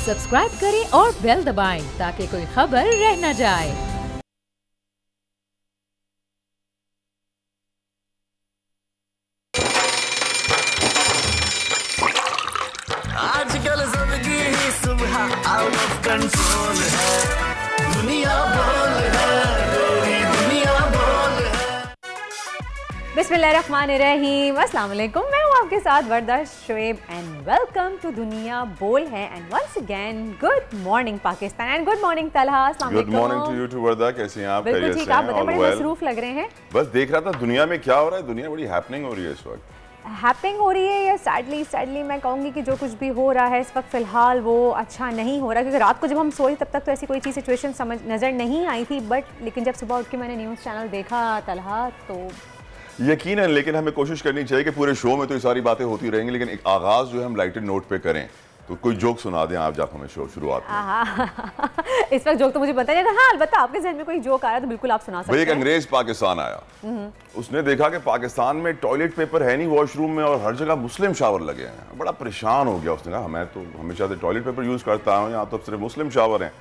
Subscribe करें और bell दबाएं ताकि कोई खबर रह न जाए। आजकल जिंदगी ही सुबह आउट ऑफ कंट्रोल है, दुनिया बोल है, तेरी दुनिया बोल है। बिस्मिल्लाहिर्रहमानिर्रहीम, अस्सलाम वालेकुम। मैं हूँ आपके साथ Warda Shoaib and welcome to दुनिया बोल है। And once again good morning Pakistan and good morning Talha. अस्सलाम वालेकुम। Good morning to you too Warda, कैसी हैं आप? बिल्कुल ठीक, आप बताएं, बड़े मसरूफ लग रहे हैं। बस देख रहा था दुनिया में क्या हो रहा है, दुनिया बड़ी हैपनिंग हो रही है इस वक्त। हैपनिंग हो रही है या सैडली मैं कहूँगी कि जो कुछ भी हो रहा है इस वक्त फ़िलहाल वो अच्छा नहीं हो रहा, क्योंकि रात को जब हम सोए तब तक तो ऐसी कोई चीज़ सिचुएशन समझ नज़र नहीं आई थी, लेकिन जब सुबह उठ के मैंने न्यूज़ चैनल देखा तलहा तो यकीनन, लेकिन हमें कोशिश करनी चाहिए कि पूरे शो में तो ये सारी बातें होती रहेंगी, लेकिन एक आगाज़ जो है हम लाइटेड नोट पे करें। तो कोई जोक सुना दें आप जब हमें शो शुरुआत में। इस वक्त जोक तो मुझे पता नहीं, हाँ अलबत्ता आपके जहन में कोई जोक आ रहा है तो बिल्कुल आप सुना सकते हैं। एक अंग्रेज पाकिस्तान आया, उसने देखा कि पाकिस्तान में टॉयलेट पेपर है नहीं वॉशरूम में और हर जगह मुस्लिम शावर लगे हैं। बड़ा परेशान हो गया, उसने कहा मैं तो हमेशा से टॉयलेट पेपर यूज़ करता हूँ, यहाँ तो सिर्फ मुस्लिम शावर हैं।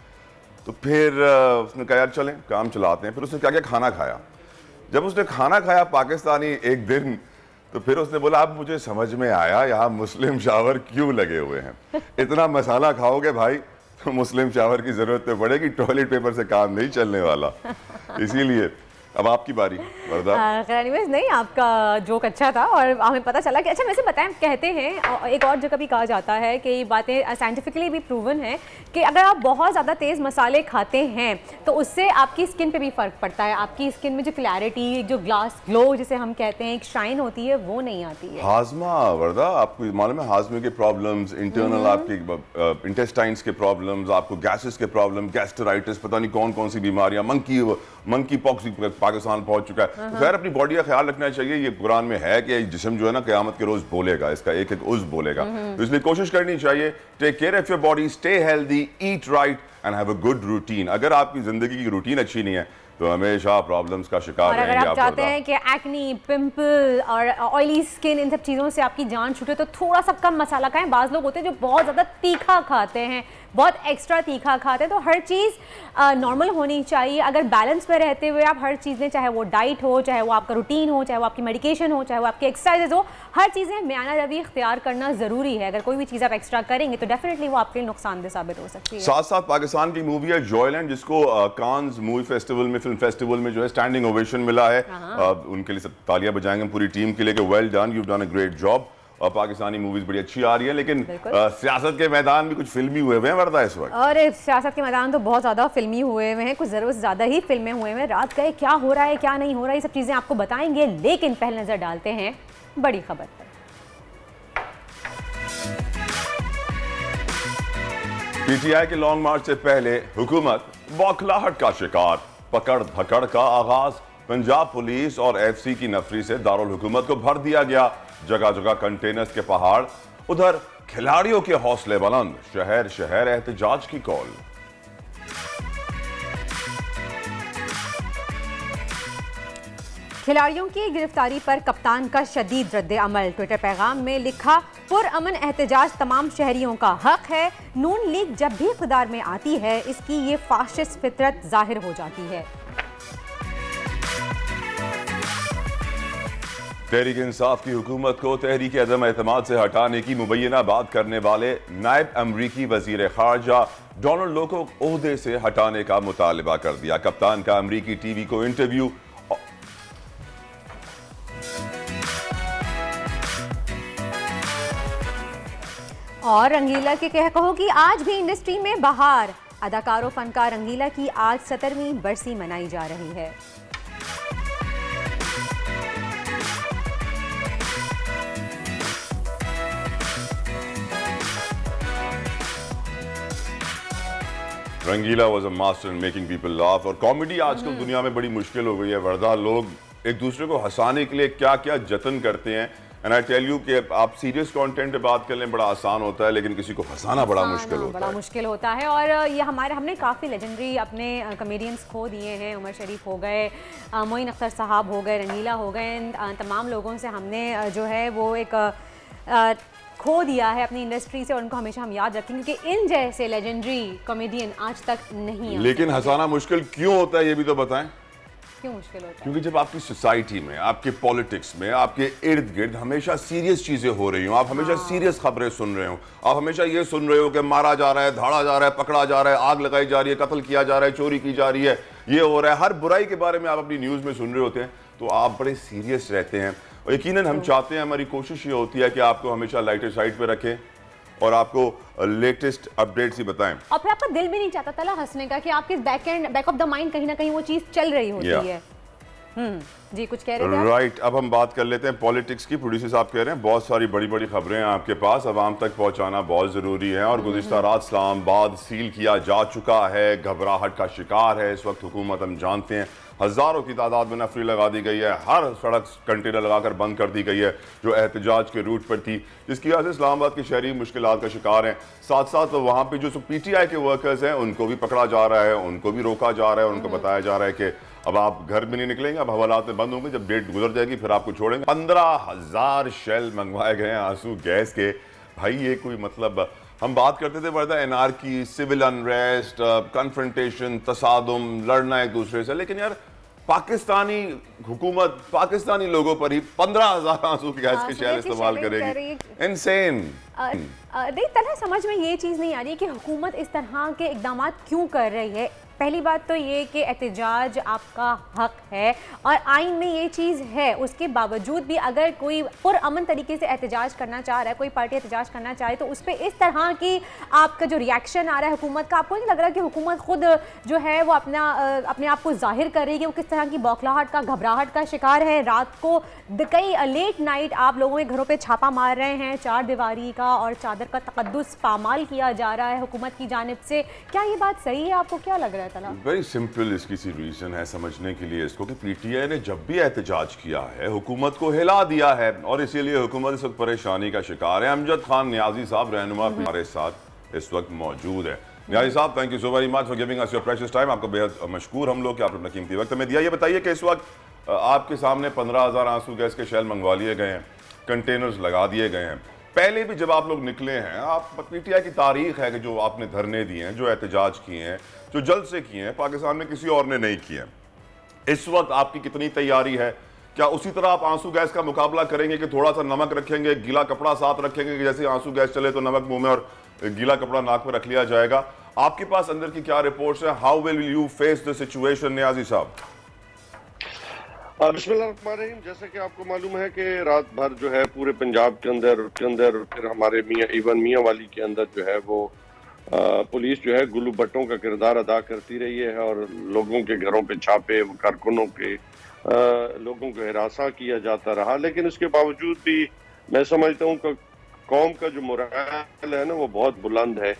तो फिर उसने कहा यार चलें काम चलाते हैं। फिर उसने क्या क्या खाना खाया। जब उसने खाना खाया पाकिस्तानी एक दिन, तो फिर उसने बोला अब मुझे समझ में आया यहाँ मुस्लिम शावर क्यों लगे हुए हैं। इतना मसाला खाओगे भाई तो मुस्लिम शावर की जरूरत तो पड़ेगी, टॉयलेट पेपर से काम नहीं चलने वाला। इसीलिए अब आपकी बारी वर्दा। एनीवेज नहीं, आपका जोक अच्छा था और हमें पता चला कि अच्छा वैसे बताएं, कहते हैं एक और जगह भी कहा जाता है कि ये बातें साइंटिफिकली भी प्रूवन है कि अगर आप बहुत ज़्यादा तेज़ मसाले खाते हैं तो उससे आपकी स्किन पे भी फ़र्क पड़ता है। आपकी स्किन में जो क्लैरिटी, जो ग्लास ग्लो जिसे हम कहते हैं, एक शाइन होती है, वो नहीं आती है। हाजमा वर्दा, आपको मालूम है हाजमे के प्रॉब्लम्स, इंटरनल आपके इंटेस्टाइन्स के प्रॉब्लम्स, आपको गैसेस के प्रॉब्लम, गैस्ट्राइटिस, पता नहीं कौन कौन सी बीमारियां, मंकी पॉक्स पाकिस्तान पहुंच चुका है। तो खैर अपनी बॉडी का ख्याल रखना चाहिए। ये कुरान में है कि जिस्म जो है ना क़यामत के रोज बोलेगा, इसका एक एक उज़्व बोलेगा। तो इसलिए कोशिश करनी चाहिए, take care of your body, stay healthy, eat right and have a good routine. अगर आपकी जिंदगी की रूटीन अच्छी नहीं है तो हमेशा प्रॉब्लम्स का शिकार रहेंगे। अगर आप चाहते हैं कि एक्नी, पिंपल और ऑयली स्किन, इन सब चीज़ों से आपकी जान छूटे तो थोड़ा सा कम मसाला खाएं। बाज़ लोग होते हैं जो बहुत ज़्यादा तीखा खाते हैं, बहुत एक्स्ट्रा तीखा खाते हैं। तो हर चीज़ नॉर्मल होनी चाहिए। अगर बैलेंस पे रहते हुए आप हर चीज़ें, चाहे वो डाइट हो, चाहे वो आपका रूटीन हो, चाहे वो आपकी मेडिकेशन हो, चाहे वो आपकी एक्सरसाइजेज हो, हर चीज़ें म्याना रवि इख्तियार करना ज़रूरी है। अगर कोई भी चीज़ आप एक्स्ट्रा करेंगे तो डेफिनेटली वो आपके लिए नुकसानदेह साबित हो सकती है। साथ साथ पाकिस्तान की मूवी है जॉयलैंड, जिसको कांस मूवी फेस्टिवल में, फिल्म फेस्टिवल में जो है स्टैंडिंग ओवेशन मिला है। उनके लिए सब तालियां बजाएंगे पूरी टीम के लिए कि well done, you done a great job. और पाकिस्तानी मूवीज बड़ी अच्छी आ रही है, लेकिन सियासत के मैदान भी कुछ फिल्मी हुए हैं वर्दा इस वक्त। और सियासत के मैदान तो बहुत ज़्यादा फिल्मी हुए हुए हैं, कुछ ज़रूर ज़्यादा ही फिल्में हुए हैं। रात गए क्या हो रहा है क्या नहीं हो रहा है, ये सब चीज़ें आपको बताएंगे, लेकिन पहले नज़र डालते हैं बड़ी खबर पर। पीटीआई के लॉन्ग मार्च से पहले हुकूमत बौखलाहट का शिकार, पकड़ धकड़ का आगाज। पंजाब पुलिस और एफसी की नफरी से दारुल हुकूमत को भर दिया गया, जगह जगह कंटेनर्स के पहाड़। उधर खिलाड़ियों के हौसले बुलंद, शहर शहर एहतजाज की कॉल। खिलाड़ियों की गिरफ्तारी पर कप्तान का शदीद रद्द अमल। ट्विटर पैगाम में लिखा, पुरअमन एहतजाज तमाम शहरियों का हक है। नून लीग जब भी इक़्तिदार में आती है इसकी ये फाशिस्ट फितरत जाहिर हो जाती है। तहरीक इंसाफ की हुकूमत को तहरीक अदम एतमाद से हटाने की मुबैना बात करने वाले नायब अमरीकी वजीर खारजा डोनाल्ड लो को ओहदे से हटाने का मुतालबा कर दिया। कप्तान का अमरीकी टीवी को इंटरव्यू। और रंगीला के कहो कि आज भी इंडस्ट्री में बहार। अदाकारों फनकार रंगीला की आज 17वीं बरसी मनाई जा रही है। Rangeela was a master in making people laugh. और कॉमेडी आजकल दुनिया में बड़ी मुश्किल हो गई है वर्दा। लोग एक दूसरे को हंसाने के लिए क्या क्या जतन करते हैं। एंड आई टेल यू कि आप सीरियस कंटेंट पे बात कर लें बड़ा आसान होता है, लेकिन किसी को हंसाना बड़ा मुश्किल होता है। और ये हमने काफ़ी लेजेंडरी अपने कॉमेडियंस खो दिए हैं। उमर शरीफ हो गए, मोइन अख्तर साहब हो गए, रंगीला हो गए, तमाम लोगों से हमने जो है वो एक खो दिया है अपनी इंडस्ट्री से, और उनको हमेशा हम याद रखेंगे क्योंकि इन जैसे लेजेंडरी कॉमेडियन आज तक नहीं। लेकिन हंसाना मुश्किल क्यों होता है ये भी तो बताएं। क्यों मुश्किल होता है? क्योंकि जब आपकी सोसाइटी में, आपके पॉलिटिक्स में, आपके इर्द गिर्द हमेशा सीरियस चीजें हो रही हो, आप हमेशा सीरियस खबरें सुन रहे हो, आप हमेशा ये सुन रहे हो कि मारा जा रहा है, धाड़ा जा रहा है, पकड़ा जा रहा है, आग लगाई जा रही है, कत्ल किया जा रहा है, चोरी की जा रही है, ये हो रहा है, हर बुराई के बारे में आप अपनी न्यूज में सुन रहे होते हैं, तो आप बड़े सीरियस रहते हैं। और यकीनन हम चाहते हैं, हमारी कोशिश ये होती है कि आपको हमेशा लाइटर साइड पे रखें और आपको लेटेस्ट अपडेट्स ही बताएं। और फिर आपका दिल भी नहीं चाहता तला हंसने का कि आपके बैक ऑफ द माइंड कहीं ना कहीं वो चीज चल रही होती है। जी कुछ कह रहे थे राइट। अब हम बात कर लेते हैं पॉलिटिक्स की। प्रोड्यूसर साहब कह रहे हैं बहुत सारी बड़ी बड़ी खबरें हैं आपके पास, आवाम तक पहुंचाना बहुत जरूरी है। और गुज़िश्ता रात इस्लामाबाद सील किया जा चुका है, घबराहट का शिकार है इस वक्त हुकूमत, हम जानते हैं। हज़ारों की तादाद में नफरी लगा दी गई है, हर सड़क कंटेनर लगाकर बंद कर दी गई है जो एहतजाज के रूट पर थी, जिसकी वजह से इस्लामाबाद के शहरी मुश्किलात का शिकार हैं। साथ साथ वहाँ पे जो PTI के वर्कर्स हैं उनको भी पकड़ा जा रहा है, उनको भी रोका जा रहा है, उनको बताया जा रहा है कि अब आप घर में नहीं निकलेंगे, अब हवालात में बंद होंगे, जब डेट गुजर जाएगी फिर आपको छोड़ेंगे। 15,000 शेल मंगवाए गए हैं आंसू गैस के। भाई ये कोई मतलब, हम बात करते थे वर्दा एनार्की, सिविल अनरेस्ट, कन्फ्रंटेशन, तसादुम, लड़ना एक दूसरे से, लेकिन यार पाकिस्तानी हुकूमत पाकिस्तानी लोगों पर ही 15,000 आंसू की गैस के शेल इस्तेमाल करेगी। इनसेन। नहीं तलहा, समझ में ये चीज़ नहीं आ रही कि हुकूमत इस तरह के इक़दाम क्यों कर रही है। पहली बात तो ये कि एहतजाज आपका हक है और आइन में ये चीज़ है, उसके बावजूद भी अगर कोई पुरअमन तरीके से एहतजाज करना चाह रहा है, कोई पार्टी एहतजाज करना चाहे, तो उस पर इस तरह की आपका जो रिएक्शन आ रहा है हुकूमत का, आपको नहीं लग रहा कि हुकूमत खुद जो है वो अपने आप को जाहिर कर रही है कि वो किस तरह की बौखलाहट का, घबराहट का शिकार है। रात को कई लेट नाइट आप लोगों के घरों पर छापा मार रहे हैं, चार दीवारी का और चादर का तकद्दुस पामाल किया जा रहा है हुकूमत की जानिब से। क्या ये बात सही है? आपको क्या लग रहा है? वेरी सिंपल इसकी सी रीजन है समझने के लिए इसको कि PTI ने जब भी एहतजाज किया है हुकूमत को हिला दिया है और इसीलिए हुकूमत इस वक्त परेशानी का शिकार है। अमजद खान नियाजी साहब रहनुमा हमारे साथ इस वक्त मौजूद है। नियाजी साहब, thank you so very much for giving us your precious time. आपको बेहद मशकूर हम लोग कि आपने अपना कीमती वक्त हमें दिया। ये बताइए कि इस वक्त आपके सामने 15,000 आंसू गैस के शेल मंगवा लिए गए हैं, कंटेनर्स लगा दिए गए हैं। पहले भी जब आप लोग निकले हैं, आप PTI की तारीख है कि जो आपने धरने दिए हैं, जो एहतजाज किए हैं, जो जल्द से किए हैं, पाकिस्तान में किसी और ने नहीं किए हैं। इस वक्त आपकी कितनी तैयारी है? क्या उसी तरह आप आंसू गैस का मुकाबला करेंगे कि थोड़ा सा नमक रखेंगे, गीला कपड़ा साथ रखेंगे कि जैसे आंसू गैस चले तो नमक मुंह में और गीला कपड़ा नाक में रख लिया जाएगा? आपके पास अंदर की क्या रिपोर्ट्स हैं? How will you face the situation Niazi साहब? बिस्मिल्लाहिर्रहमानिर्रहीम। जैसे कि आपको मालूम है कि रात भर जो है पूरे पंजाब के अंदर फिर हमारे मियां वाली के अंदर जो है वो पुलिस जो है गुल्लू भट्टों का किरदार अदा करती रही है और लोगों के घरों पे छापे, कारकुनों के लोगों को हिरासा किया जाता रहा। लेकिन इसके बावजूद भी मैं समझता हूँ कि कौम का जो मोरल है ना वो बहुत बुलंद है।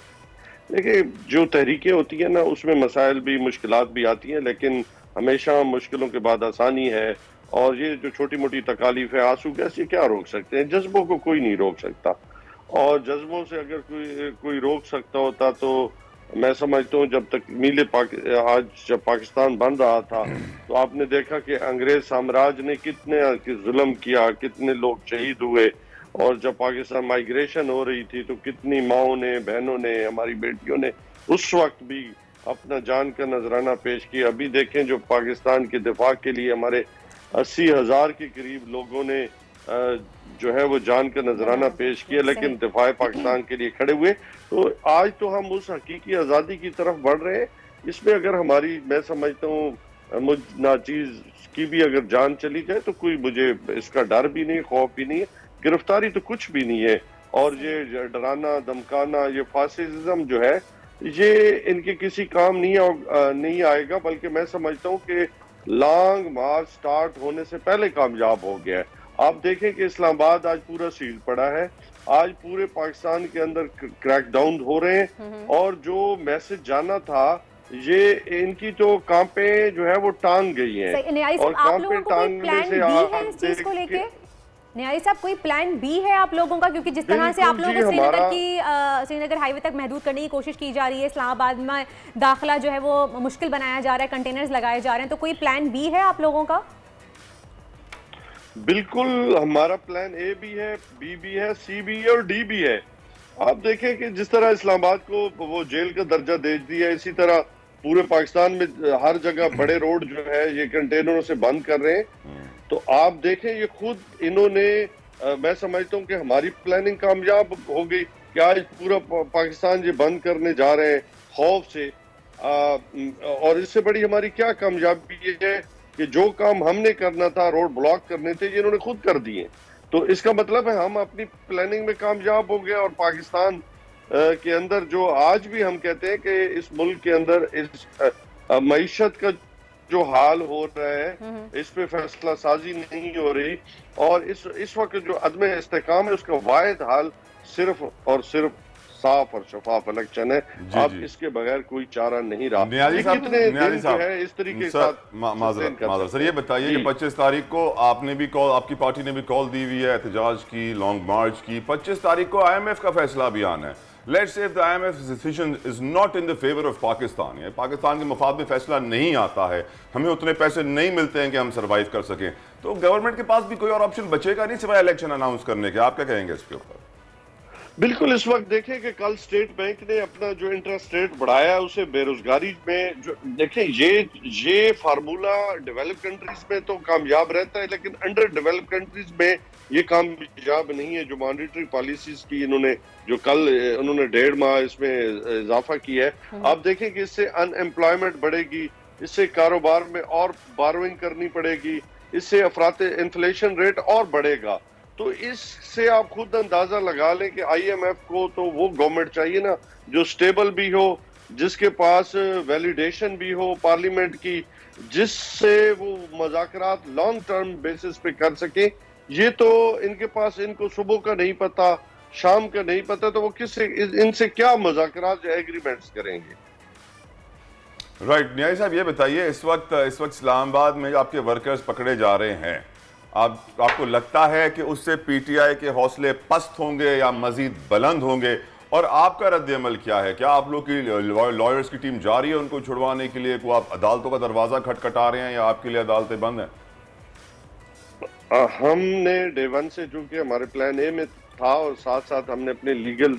देखिए, जो तहरीकें होती है ना उसमें मसाइल भी, मुश्किलात भी आती हैं, लेकिन हमेशा मुश्किलों के बाद आसानी है। और ये जो छोटी मोटी तकालीफ है, आंसू गैस, ये क्या रोक सकते हैं? जज्बों को कोई नहीं रोक सकता, और जज्बों से अगर कोई रोक सकता होता तो मैं समझता हूँ जब तक आज जब पाकिस्तान बन रहा था तो आपने देखा कि अंग्रेज साम्राज्य ने कितने जुल्म किया, कितने लोग शहीद हुए, और जब पाकिस्तान माइग्रेशन हो रही थी तो कितनी माओं ने, बहनों ने, हमारी बेटियों ने उस वक्त भी अपना जान का नजराना पेश किया। अभी देखें जो पाकिस्तान के दिफा के लिए हमारे 80,000 के करीब लोगों ने जो है वो जान का नजराना पेश किया, लेकिन दिफा पाकिस्तान के लिए खड़े हुए। तो आज तो हम उस हकीकी आज़ादी की तरफ बढ़ रहे हैं। इसमें अगर हमारी, मैं समझता हूँ, मुझ नाचीज की भी अगर जान चली जाए तो कोई मुझे इसका डर भी नहीं, खौफ भी नहीं है, गिरफ्तारी तो कुछ भी नहीं है। और ये डराना धमकाना, ये फासिज्म जो है, ये इनके किसी काम नहीं आएगा, बल्कि मैं समझता हूँ कि लॉन्ग मार्च स्टार्ट होने से पहले कामयाब हो गया है। आप देखें कि इस्लामाबाद आज पूरा सील पड़ा है, आज पूरे पाकिस्तान के अंदर क्रैकडाउन हो रहे हैं, और जो मैसेज जाना था ये इनकी तो कांपे जो है वो टांग गई हैं। और कांपे टांगने से आप न्यारी साहब, कोई प्लान बी है आप लोगों का? क्योंकि जिस तरह से आप लोगों को श्रीनगर हाईवे तक महदूद करने की कोशिश की जा रही है, इस्लामाबाद में दाखिला जो है वो मुश्किल बनाया जा रहा है, कंटेनर्स लगाए जा रहे हैं, तो कोई प्लान बी है आप लोगों का? बिल्कुल, हमारा प्लान ए भी है, बी भी है, सी भी है और डी भी है। आप देखें कि जिस तरह इस्लामाबाद को वो जेल का दर्जा दे दिया, इसी तरह पूरे पाकिस्तान में हर जगह बड़े रोड जो है ये कंटेनरों से बंद कर रहे हैं। तो आप देखें ये खुद इन्होंने मैं समझता हूँ कि हमारी प्लानिंग कामयाब हो गई कि आज पूरा पाकिस्तान ये बंद करने जा रहे हैं खौफ से। और इससे बड़ी हमारी क्या कामयाबी है कि जो काम हमने करना था, रोड ब्लॉक करने थे, ये इन्होंने खुद कर दिए। तो इसका मतलब है हम अपनी प्लानिंग में कामयाब हो गए। और पाकिस्तान के अंदर जो आज भी हम कहते हैं कि इस मुल्क के अंदर इस मईशत का जो हाल हो रहा है, इस पे फैसला साजी नहीं हो रही, और इस वक्त जो अदम इस्तेकाम है उसका वाहिद हाल सिर्फ और सिर्फ साफ और शफाफ इलेक्शन है। अब इसके बगैर कोई चारा नहीं रहा। कितने दिन जो है इस तरीके के साथ माजरत सर, ये बताइए कि 25 तारीख को आपने भी कॉल, आपकी पार्टी ने भी कॉल दी हुई है एहतजाज की, लॉन्ग मार्च की। 25 तारीख को IMF का फैसला भी आना है। Let's say if the IMF's decision is not in the favor of Pakistan, या पाकिस्तान के मफाद में फैसला नहीं आता है, हमें उतने पैसे नहीं मिलते हैं कि हम सर्वाइव कर सकें, तो गवर्नमेंट के पास भी कोई और ऑप्शन बचेगा नहीं सिवाय इलेक्शन अनाउंस करने के। आप क्या कहेंगे इसके ऊपर? बिल्कुल, इस वक्त देखें कि कल स्टेट बैंक ने अपना जो इंटरेस्ट रेट बढ़ाया, उसे बेरोजगारी में जो देखें, ये फार्मूला डेवलप कंट्रीज में तो कामयाब रहता है, लेकिन अंडर डेवलप कंट्रीज में ये कामयाब नहीं है। जो मॉनेटरी पॉलिसीज की इन्होंने जो कल उन्होंने 1.5 माह इसमें इजाफा किया है, आप देखें कि इससे अनएम्प्लॉयमेंट बढ़ेगी, इससे कारोबार में और बारोइंग करनी पड़ेगी, इससे अफराते इन्फ्लेशन रेट और बढ़ेगा। तो इससे आप खुद अंदाजा लगा लें कि IMF को तो वो गवर्नमेंट चाहिए ना जो स्टेबल भी हो, जिसके पास वैलिडेशन भी हो पार्लियामेंट की, जिससे वो मुज़ाकरात लॉन्ग टर्म बेसिस पे कर सके। ये तो इनके पास, इनको सुबह का नहीं पता, शाम का नहीं पता, तो वो किससे, इनसे क्या मुज़ाकरात एग्रीमेंट्स करेंगे? राइट न्याय साहब, ये बताइए इस वक्त इस्लामाबाद में आपके वर्कर्स पकड़े जा रहे हैं, आपको लगता है कि उससे PTI के हौसले पस्त होंगे या मजीद बुलंद होंगे? और आपका रद्द-ए-अमल क्या है? क्या आप लोग की लॉयर्स की टीम जा रही है उनको छुड़वाने के लिए? को आप अदालतों का दरवाजा खटखटा रहे हैं या आपके लिए अदालतें बंद हैं? हमने डे 1 से, चूंकि हमारे प्लान ए में था, और साथ साथ हमने अपने लीगल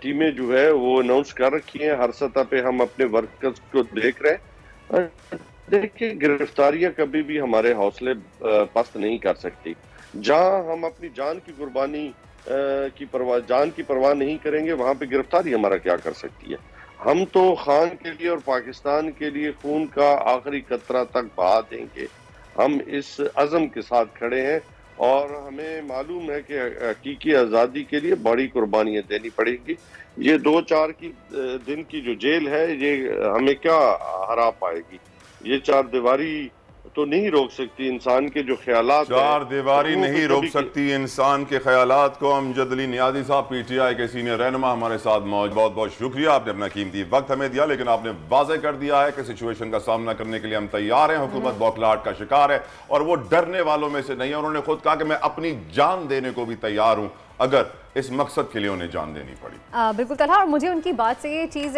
टीमें जो है वो अनाउंस कर रखी हैं। हर सतह पे हम अपने वर्कर्स को देख रहे हैं। देखिए, गिरफ्तारियां कभी भी हमारे हौसले पस्त नहीं कर सकती। जहां हम अपनी जान की कुर्बानी जान की परवाह नहीं करेंगे, वहां पे गिरफ्तारी हमारा क्या कर सकती है? हम तो खान के लिए और पाकिस्तान के लिए खून का आखिरी कतरा तक बहा देंगे। हम इस अज़म के साथ खड़े हैं और हमें मालूम है कि हकीकी आज़ादी के लिए बड़ी कुर्बानियां देनी पड़ेगी। ये 2-4 दिन की जो जेल है, ये हमें क्या हरा पाएगी? ये 4 दीवारी तो नहीं रोक सकती इंसान के जो ख्यालात। 4 दीवारी नहीं रोक सकती इंसान के ख्यालात को। अमजद अली नियाज़ी साहब PTI के सीनियर रहनुमा हमारे साथ मौजूद, बहुत बहुत शुक्रिया, आपने अपना कीमती वक्त हमें दिया, लेकिन आपने वाज़ेह कर दिया है कि सिचुएशन का सामना करने के लिए हम तैयार हैं। हुकूमत बौखलाहट का शिकार है और वो डरने वालों में से नहीं है। उन्होंने खुद कहा कि मैं अपनी जान देने को भी तैयार हूँ अगर इस मकसद के लिए उन्हें जान देनी पड़ी। बिल्कुल तलहा, और मुझे उनकी बात से ये चीज़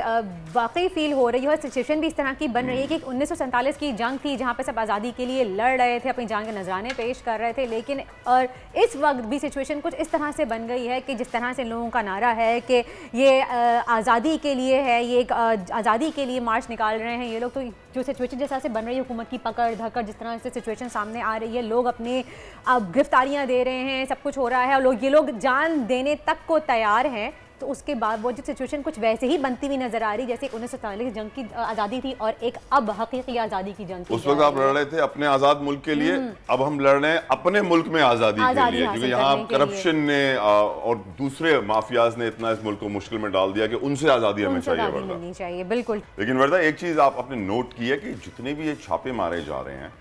वाकई फील हो रही है। और सिचुएशन भी इस तरह की बन रही है कि 1947 की जंग थी जहाँ पे सब आज़ादी के लिए लड़ रहे थे, अपनी जान के नजराने पेश कर रहे थे, लेकिन और इस वक्त भी सिचुएशन कुछ इस तरह से बन गई है कि जिस तरह से लोगों का नारा है कि ये आज़ादी के लिए है, ये एक आज़ादी के लिए मार्च निकाल रहे हैं ये लोग। तो जो सिचुएशन जैसा से बन रही है, हुकूमत की पकड़ धकड़, जिस तरह से सिचुएशन सामने आ रही है, लोग अपने गिरफ्तारियाँ दे रहे हैं, सब कुछ हो रहा है और ये लोग जान देने तक को तैयार हैं, तो उसके बाद वो जो सिचुएशन कुछ वैसे ही बनती हुई नजर आ रही जैसे 1947 जंग की आज़ादी थी और एक अब हकीकी आज़ादी की जंग। उस वक्त आप लड़ रहे थे अपने आज़ाद मुल्क के लिए, अब हम लड़ रहे हैं अपने मुल्क में आज़ादी के लिए, क्योंकि यहाँ करप्शन ने और दूसरे माफियाज ने इतना इस मुल्क को मुश्किल में डाल दिया कि उनसे आज़ादी हमें चाहिए। बिल्कुल। लेकिन वर्दा, एक चीज़ आप अपने नोट की है कि जितने भी ये छापे मारे जा रहे हैं,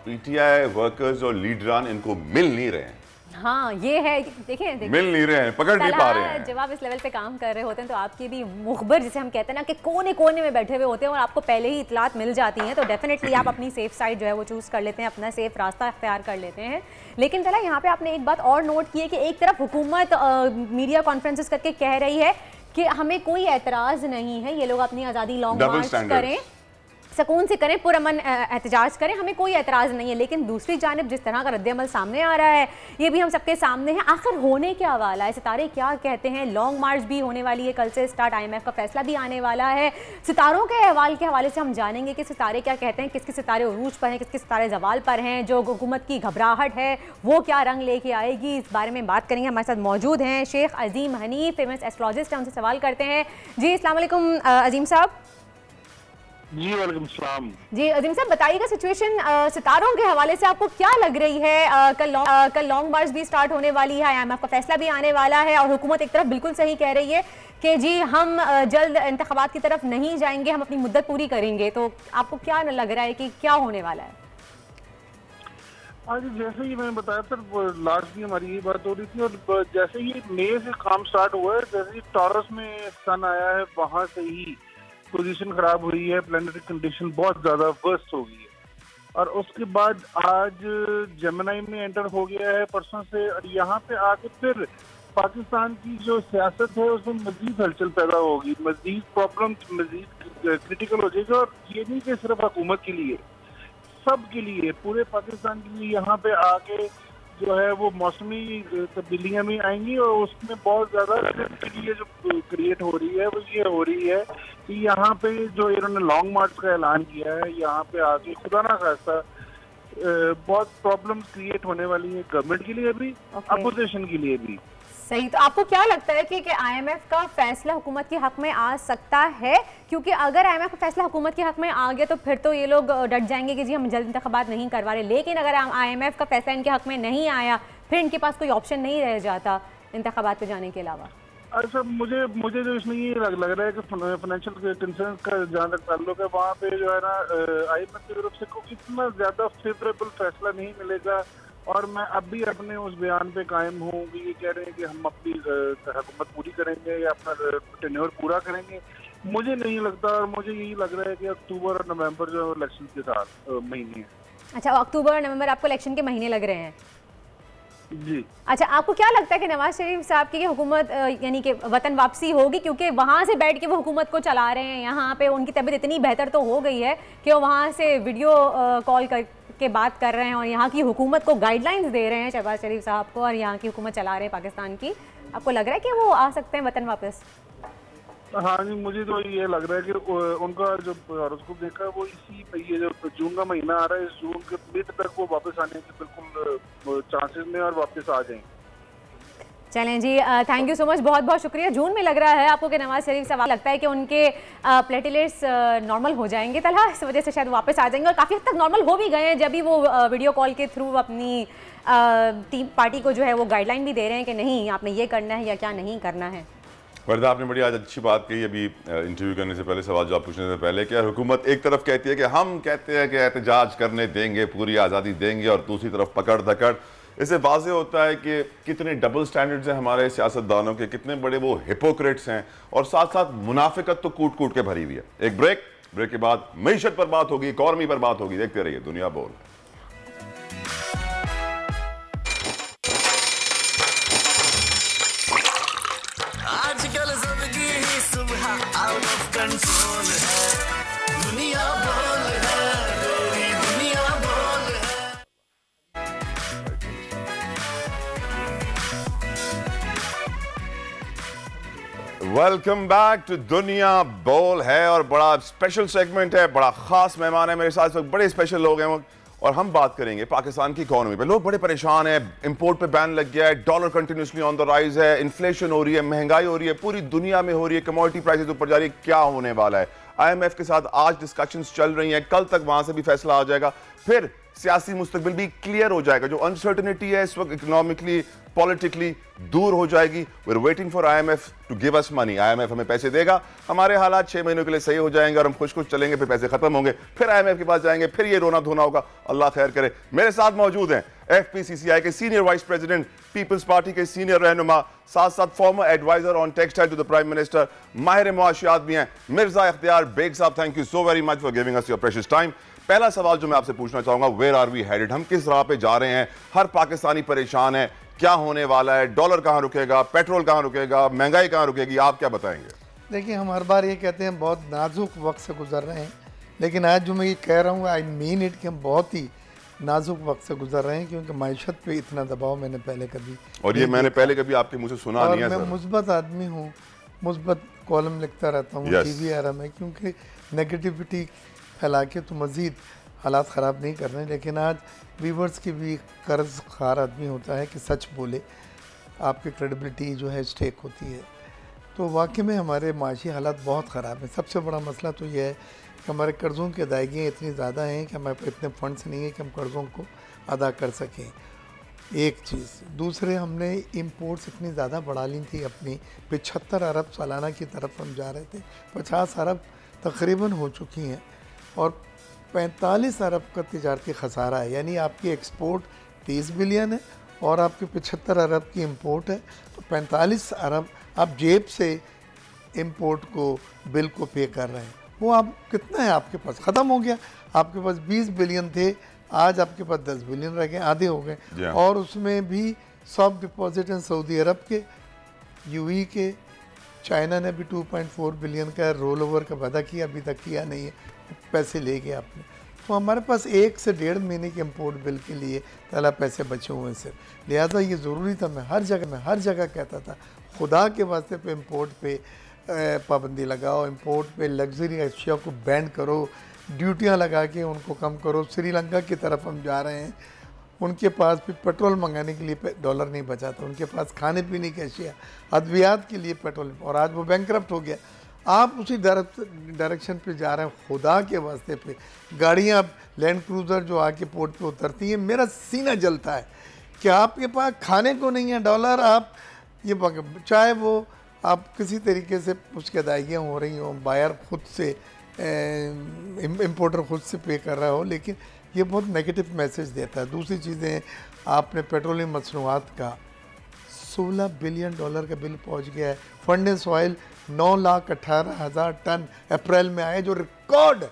PTI वर्कर्स और लीडरान इनको मिल नहीं रहे हैं। हाँ, ये है, देखिए मिल नहीं रहे हैं, पकड़ नहीं पा रहे हैं। जब आप इस लेवल पे काम कर रहे होते हैं तो आपके भी मुखबर, जिसे हम कहते हैं ना, कि कोने कोने में बैठे हुए होते हैं और आपको पहले ही इतलात मिल जाती हैं, तो डेफिनेटली आप अपनी सेफ साइड जो है वो चूज़ कर लेते हैं, अपना सेफ रास्ता अख्तियार कर लेते हैं। लेकिन तला, यहाँ पे आपने एक बात और नोट की है कि एक तरफ हुकूमत मीडिया कॉन्फ्रेंसेस करके कह रही है कि हमें कोई एतराज़ नहीं है, ये लोग अपनी आज़ादी लॉन्ग मार्च करें, सुकून से करें, पुरअमन एहतजाज करें, हमें कोई एतराज़ नहीं है। लेकिन दूसरी जानिब जिस तरह का रद्द-ए-अमल सामने आ रहा है, ये भी हम सबके सामने है। आखिर होने क्या वाला है, सितारे क्या कहते हैं? लॉन्ग मार्च भी होने वाली है कल से स्टार्ट, IMF का फैसला भी आने वाला है। सितारों के अहवाल के हवाले से हम जानेंगे कि सितारे क्या कहते हैं, किसके सितारे उरूज पर हैं, किसके सितारे जवाल पर हैं, जो हुकूमत की घबराहट है वो क्या रंग लेके आएगी, इस बारे में बात करेंगे। हमारे साथ मौजूद हैं शेख अजीम हनीफ, फेमस एस्ट्रोलॉजिस्ट हैं, उनसे सवाल करते हैं। जी अस्सलाम वालेकुम अजीम साहब। जी वालेकुम सलाम। जी अजीम साहब बताइएगा सिचुएशन सितारों के हवाले से आपको क्या लग रही है? कल लॉन्ग मार्च भी स्टार्ट होने वाली है, IMF का फैसला भी आने वाला है और हुकूमत एक तरफ बिल्कुल सही कह रही है कि जी हम जल्द इंतखाबात की तरफ नहीं जाएंगे, हम अपनी मुद्दत पूरी करेंगे। तो आपको क्या लग रहा है कि क्या होने वाला है? आज जैसे ही मैंने बताया सर, लास्ट भी हमारी यही बात हो रही थी और जैसे ही मई से काम स्टार्ट हुआ है, जैसे ही टॉरस में सन आया है वहां से ही पोजीशन खराब हुई है, प्लैनेटरी कंडीशन बहुत ज्यादा वर्स्ट हो गई है। और उसके बाद आज जेमिनी में एंटर हो गया है परसों से, और यहाँ पे आके फिर पाकिस्तान की जो सियासत है उसमें मजीद हलचल पैदा होगी, मजीद प्रॉब्लम मजीद क्रिटिकल हो जाएगी। और ये नहीं कि सिर्फ हुकूमत के लिए, सब के लिए, पूरे पाकिस्तान के लिए यहाँ पे आके जो है वो मौसमी तब्दीलियां भी आएंगी। और उसमें बहुत ज्यादा के लिए जो क्रिएट हो रही है वो ये हो रही है कि यहाँ पे जो इन्होंने लॉन्ग मार्च का ऐलान किया है, यहाँ पे आके खुदा ना खास्ता बहुत प्रॉब्लम्स क्रिएट होने वाली है गवर्नमेंट के लिए भी, अपोजिशन के लिए भी। सही। तो आपको क्या लगता है कि IMF का फैसला हुकूमत के हक में आ सकता है? क्योंकि अगर IMF का फैसला हुकूमत के हक में आ गया तो फिर तो ये लोग डट जाएंगे कि जी हम जल्द इंतखाबात नहीं करवा रहे। लेकिन अगर IMF का फैसला इनके हक में नहीं आया, फिर इनके पास कोई ऑप्शन नहीं रह जाता इंतखाबात पे जाने के अलावा। अच्छा, मुझे जो इसमें ये लग रहा है कि फाइनेंशियल कंसर्न का जहाँ तक ताल्लुक है, वहाँ पे जो है ना IMF की तरफ से कोई इतना ज्यादा फेवरेबल फैसला नहीं मिलेगा। और मैं अब भी अपने उस बयान पे कायम हूँ कि ये कह रहे हैं कि हम अपनी हुकूमत पूरी करेंगे या अपना टेन्योर पूरा करेंगे। मुझे नहीं लगता, और मुझे यही लग रहा है कि अक्टूबर और नवंबर जो इलेक्शन के साथ महीने हैं। अच्छा, अक्टूबर और नवंबर आपको इलेक्शन के महीने लग रहे हैं? जी। अच्छा, आपको क्या लगता है कि नवाज शरीफ साहब की हुकूमत यानी कि वतन वापसी होगी? क्योंकि वहाँ से बैठ के वो हुकूमत को चला रहे हैं, यहाँ पे उनकी तबीयत इतनी बेहतर तो हो गई है कि वो वहाँ से वीडियो कॉल करके बात कर रहे हैं और यहाँ की हुकूमत को गाइडलाइंस दे रहे हैं शहबाज शरीफ साहब को, और यहाँ की हुकूमत चला रहे हैं पाकिस्तान की। आपको लग रहा है कि वो आ सकते हैं वतन वापस? हाँ जी, मुझे तो ये लग रहा है कि उनका जो उसको देखा वो इसी ये जो जून का महीना आ रहा है, इस जून के मिड तक वो वापस आने के बिल्कुल चांसेस में और वापस आ जाएंगे। चलें जी, थैंक यू सो मच, बहुत बहुत शुक्रिया। जून में लग रहा है आपको कि नवाज शरीफ साहब, लगता है कि उनके प्लेटलेट्स नॉर्मल हो जाएंगे तलहा, इस वजह से शायद वापस आ जाएंगे, और काफ़ी हद तक नॉर्मल हो भी गए हैं जब भी वो वीडियो कॉल के थ्रू अपनी टीम पार्टी को जो है वो गाइडलाइन भी दे रहे हैं कि नहीं आपने ये करना है या क्या नहीं करना है। वर्दा, आपने बड़ी आज अच्छी बात कही अभी इंटरव्यू करने से पहले, सवाल जवाब पूछने से पहले, कि हुकूमत एक तरफ कहती है कि हम कहते हैं कि एहतजाज करने देंगे, पूरी आज़ादी देंगे, और दूसरी तरफ पकड़ धकड़। इससे वाज़े होता है कि कितने डबल स्टैंडर्ड्स हैं हमारे सियासतदानों के, कितने बड़े वो हिपोक्रेट्स हैं, और साथ साथ मुनाफिकत तो कूट कूट के भरी हुई है। एक ब्रेक के बाद मईशत पर बात होगी, इकॉनमी पर बात होगी। देखते रहिए दुनिया बोल। आजकल जिंदगी ही सुबह आउट ऑफ कंट्रोल है, दुनिया बोल है, मेरी दुनिया बोल है। वेलकम बैक टू दुनिया बोल है, और बड़ा स्पेशल सेगमेंट है, बड़ा खास मेहमान है मेरे साथ इस वक्त, बड़े स्पेशल लोग हैं, और हम बात करेंगे पाकिस्तान की इकोनॉमी पे। लोग बड़े परेशान हैं, इंपोर्ट पे बैन लग गया है, dollar continuously on the rise है, इन्फ्लेशन हो रही है, महंगाई हो रही है, पूरी दुनिया में हो रही है, कमोडिटी प्राइसेस ऊपर जा रही है। क्या होने वाला है? IMF के साथ आज डिस्कशंस चल रही हैं, कल तक वहां से भी फैसला आ जाएगा, फिर सियासी मुस्तकबिल भी क्लियर हो जाएगा। जो अनसर्टेनिटी है इस वक्त इकोनॉमिकली पॉलिटिकली दूर हो जाएगी। We are waiting for IMF to give us money. IMF हमें पैसे देगा, हमारे हालात 6 महीनों के लिए सही हो जाएंगे और हम खुश खुश चलेंगे, फिर पैसे खत्म होंगे, फिर IMF के पास जाएंगे, फिर ये रोना धोना होगा। अल्लाह खैर करे। मेरे साथ मौजूद हैं FPCCI के senior vice president, People's Party के सीनियर रहनुमा, साथ साथ former adviser on textile to the prime minister, माहिर मुआशियात भी हैं, मिर्जा इख्तियार बेग साहब। Thank you so very much for giving us your precious time. पहला सवाल जो मैं आपसे पूछना चाहूंगा, वेयर आर वी हेडेड? हम किस राह पे जा रहे हैं? हर पाकिस्तानी परेशान है, क्या होने वाला है? डॉलर कहां रुकेगा, पेट्रोल कहां रुकेगा, महंगाई कहां रुकेगी? आप क्या बताएंगे? देखिए, हम हर बार ये कहते हैं बहुत नाजुक वक्त से गुजर रहे हैं, लेकिन आज जो मैं ये कह रहा हूँ आई मीन इट कि हम बहुत ही नाजुक वक्त से गुजर रहे हैं, क्योंकि मायशत पे इतना दबाव मैंने पहले कभी और ये मैंने पहले कभी आपके मुंह से सुना नहीं है मैं सर। मुस्बत आदमी हूँ, मुस्बत कॉलम लिखता रहता हूँ टीवी आ रहा मैं, क्योंकि नेगेटिविटी फैला के तो मज़ीद हालात ख़राब नहीं कर रहे हैं। लेकिन आज व्यूवर्स की भी कर्ज खार आदमी होता है कि सच बोले, आपकी क्रेडिबिलिटी जो है स्टेक होती है। तो वाकई में हमारे माशी हालात बहुत ख़राब हैं। सबसे बड़ा मसला तो यह है कि हमारे कर्ज़ों की अदायगियाँ इतनी ज़्यादा हैं कि हमारे पास इतने फंड्स नहीं हैं कि हम कर्ज़ों को अदा कर सकें, एक चीज़। दूसरे, हमने इंपोर्ट्स इतनी ज़्यादा बढ़ा ली थी अपनी, 75 अरब सालाना की तरफ हम जा रहे थे, 50 अरब तकरीबन हो चुकी हैं और 45 अरब का तिजारती खसारा है। यानी आपकी एक्सपोर्ट 30 बिलियन है और आपकी 75 अरब की इंपोर्ट है, तो 45 अरब आप जेब से इंपोर्ट को बिल को पे कर रहे हैं। वो आप कितना है आपके पास, ख़त्म हो गया। आपके पास 20 बिलियन थे, आज आपके पास 10 बिलियन रह गए, आधे हो गए। और उसमें भी सॉफ्ट डिपॉजिट हैं सऊदी अरब के, यूएई के, चाइना ने भी 2.4 बिलियन का रोल ओवर का वादा किया, अभी तक किया नहीं है, पैसे ले गए आपने। तो हमारे पास 1 से 1.5 महीने के इंपोर्ट बिल के लिए ताला पैसे बचे हुए हैं सिर्फ। लिहाजा ये ज़रूरी था, मैं हर जगह कहता था खुदा के वास्ते पे इंपोर्ट पे पाबंदी लगाओ, इंपोर्ट पे लग्जरी अशिया को बैन करो, ड्यूटियाँ लगा के उनको कम करो। श्रीलंका की तरफ हम जा रहे हैं, उनके पास भी पेट्रोल मंगाने के लिए डॉलर नहीं बचा था, उनके पास खाने पीने की अशिया, अद्वियात के लिए पेट्रोल, और आज वो बैंकरप्ट हो गया। आप उसी डायरेक्शन पे जा रहे हैं। खुदा के वास्ते पे गाड़ियाँ अब लैंड क्रूज़र जो आके पोर्ट पे उतरती हैं, मेरा सीना जलता है कि आपके पास खाने को नहीं है डॉलर, आप ये चाहे वो आप किसी तरीके से उसकी अदायगियाँ हो रही हों, बायर खुद से इम्पोर्टर खुद से पे कर रहा हो, लेकिन ये बहुत नेगेटिव मैसेज देता है। दूसरी चीज़ें, आपने पेट्रोलियम मसनूआत का 16 बिलियन डॉलर का बिल पहुंच गया है। फर्नेस ऑयल 9,18,000 टन अप्रैल में आए, जो रिकॉर्ड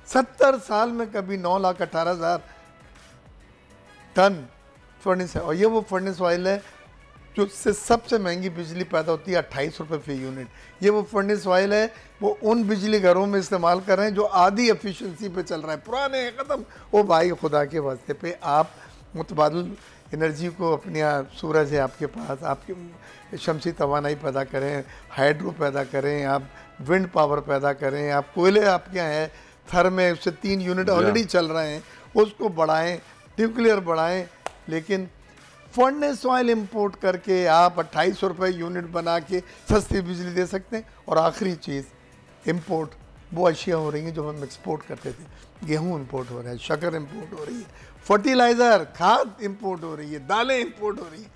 70 साल में कभी 9,18,000 टन फर्नेस है। और ये वो फर्नेस ऑयल है जो उससे सबसे महंगी बिजली पैदा होती है, 28 रुपये फी यूनिट। ये वो फर्नेस ऑयल है वो उन बिजली घरों में इस्तेमाल कर रहे हैं जो आधी एफिशिएंसी पे चल रहा है, पुराने हैं ख़त्म। ओ भाई, खुदा के वास्ते पे आप मुतबादल एनर्जी को अपने सूरज है आपके पास, आपकी शमसी तवानाई पैदा करें, हाइड्रो पैदा करें, आप विंड पावर पैदा करें, आप कोयले आपके यहाँ है, थर में उससे 3 यूनिट ऑलरेडी चल रहे हैं, उसको बढ़ाएं, न्यूक्लियर बढ़ाएं। लेकिन फर्नेस ऑयल इंपोर्ट करके आप 28 रुपये यूनिट बना के सस्ती बिजली दे सकते हैं। और आखिरी चीज़, इंपोर्ट वो अशिया हो रही हैं जो हम एक्सपोर्ट करते थे। गेहूं इंपोर्ट हो रहा है, शक्कर इंपोर्ट हो रही है, फर्टिलाइज़र खाद इंपोर्ट हो रही है, दालें इंपोर्ट हो रही है,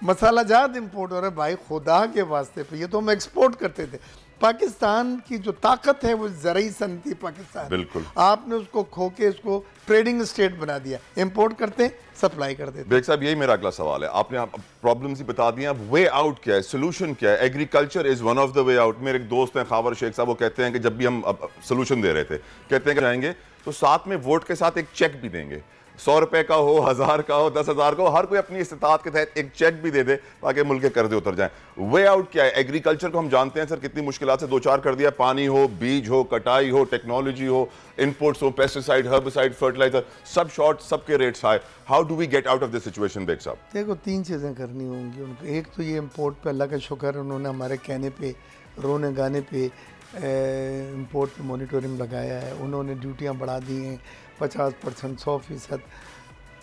मसाला जात इंपोर्ट हो रहा है। भाई खुदा के वास्ते पे, ये तो हम एक्सपोर्ट करते थे। पाकिस्तान की जो ताकत है वो ज़राई सनती पाकिस्तान, बिल्कुल आपने उसको खो के इसको ट्रेडिंग स्टेट बना दिया। इंपोर्ट करते हैं, सप्लाई कर देते हैं। बेग साहब, यही मेरा अगला सवाल है। आपने प्रॉब्लम्स ही बता दी, अब वे आउट क्या है, सोल्यूशन क्या है? Agriculture is one of the way out. मेरे एक दोस्त हैं खावर शेख साहब, वो कहते हैं कि जब भी हम सोल्यूशन दे रहे थे, कहते हैं कि जाएंगे तो साथ में वोट के साथ एक चेक भी देंगे, 100 रुपए का हो, 1000 का हो, 10,000 का हो, हर कोई अपनी इस्तात के तहत एक चेक भी दे दे ताकि मुल्क के कर्जे उतर जाएं। वे आउट क्या है? एग्रीकल्चर को हम जानते हैं सर कितनी मुश्किलात से 2-4 कर दिया, पानी हो, बीज हो, कटाई हो, टेक्नोलॉजी हो, इनपुट्स हो, पेस्टिसाइड, हर्बिसाइड, फर्टिलाइजर, सब शॉर्ट, सबके rates high. How do we get out of this situation Baig साहब? देखो, 3 चीज़ें करनी होंगी उनको। एक तो ये इम्पोर्ट पे अल्लाह का शुक्र, उन्होंने हमारे कहने पे, रोने गाने पे इम्पोर्ट पे मॉनिटरिंग लगाया है, उन्होंने ड्यूटियाँ बढ़ा दी हैं 50%, 100%,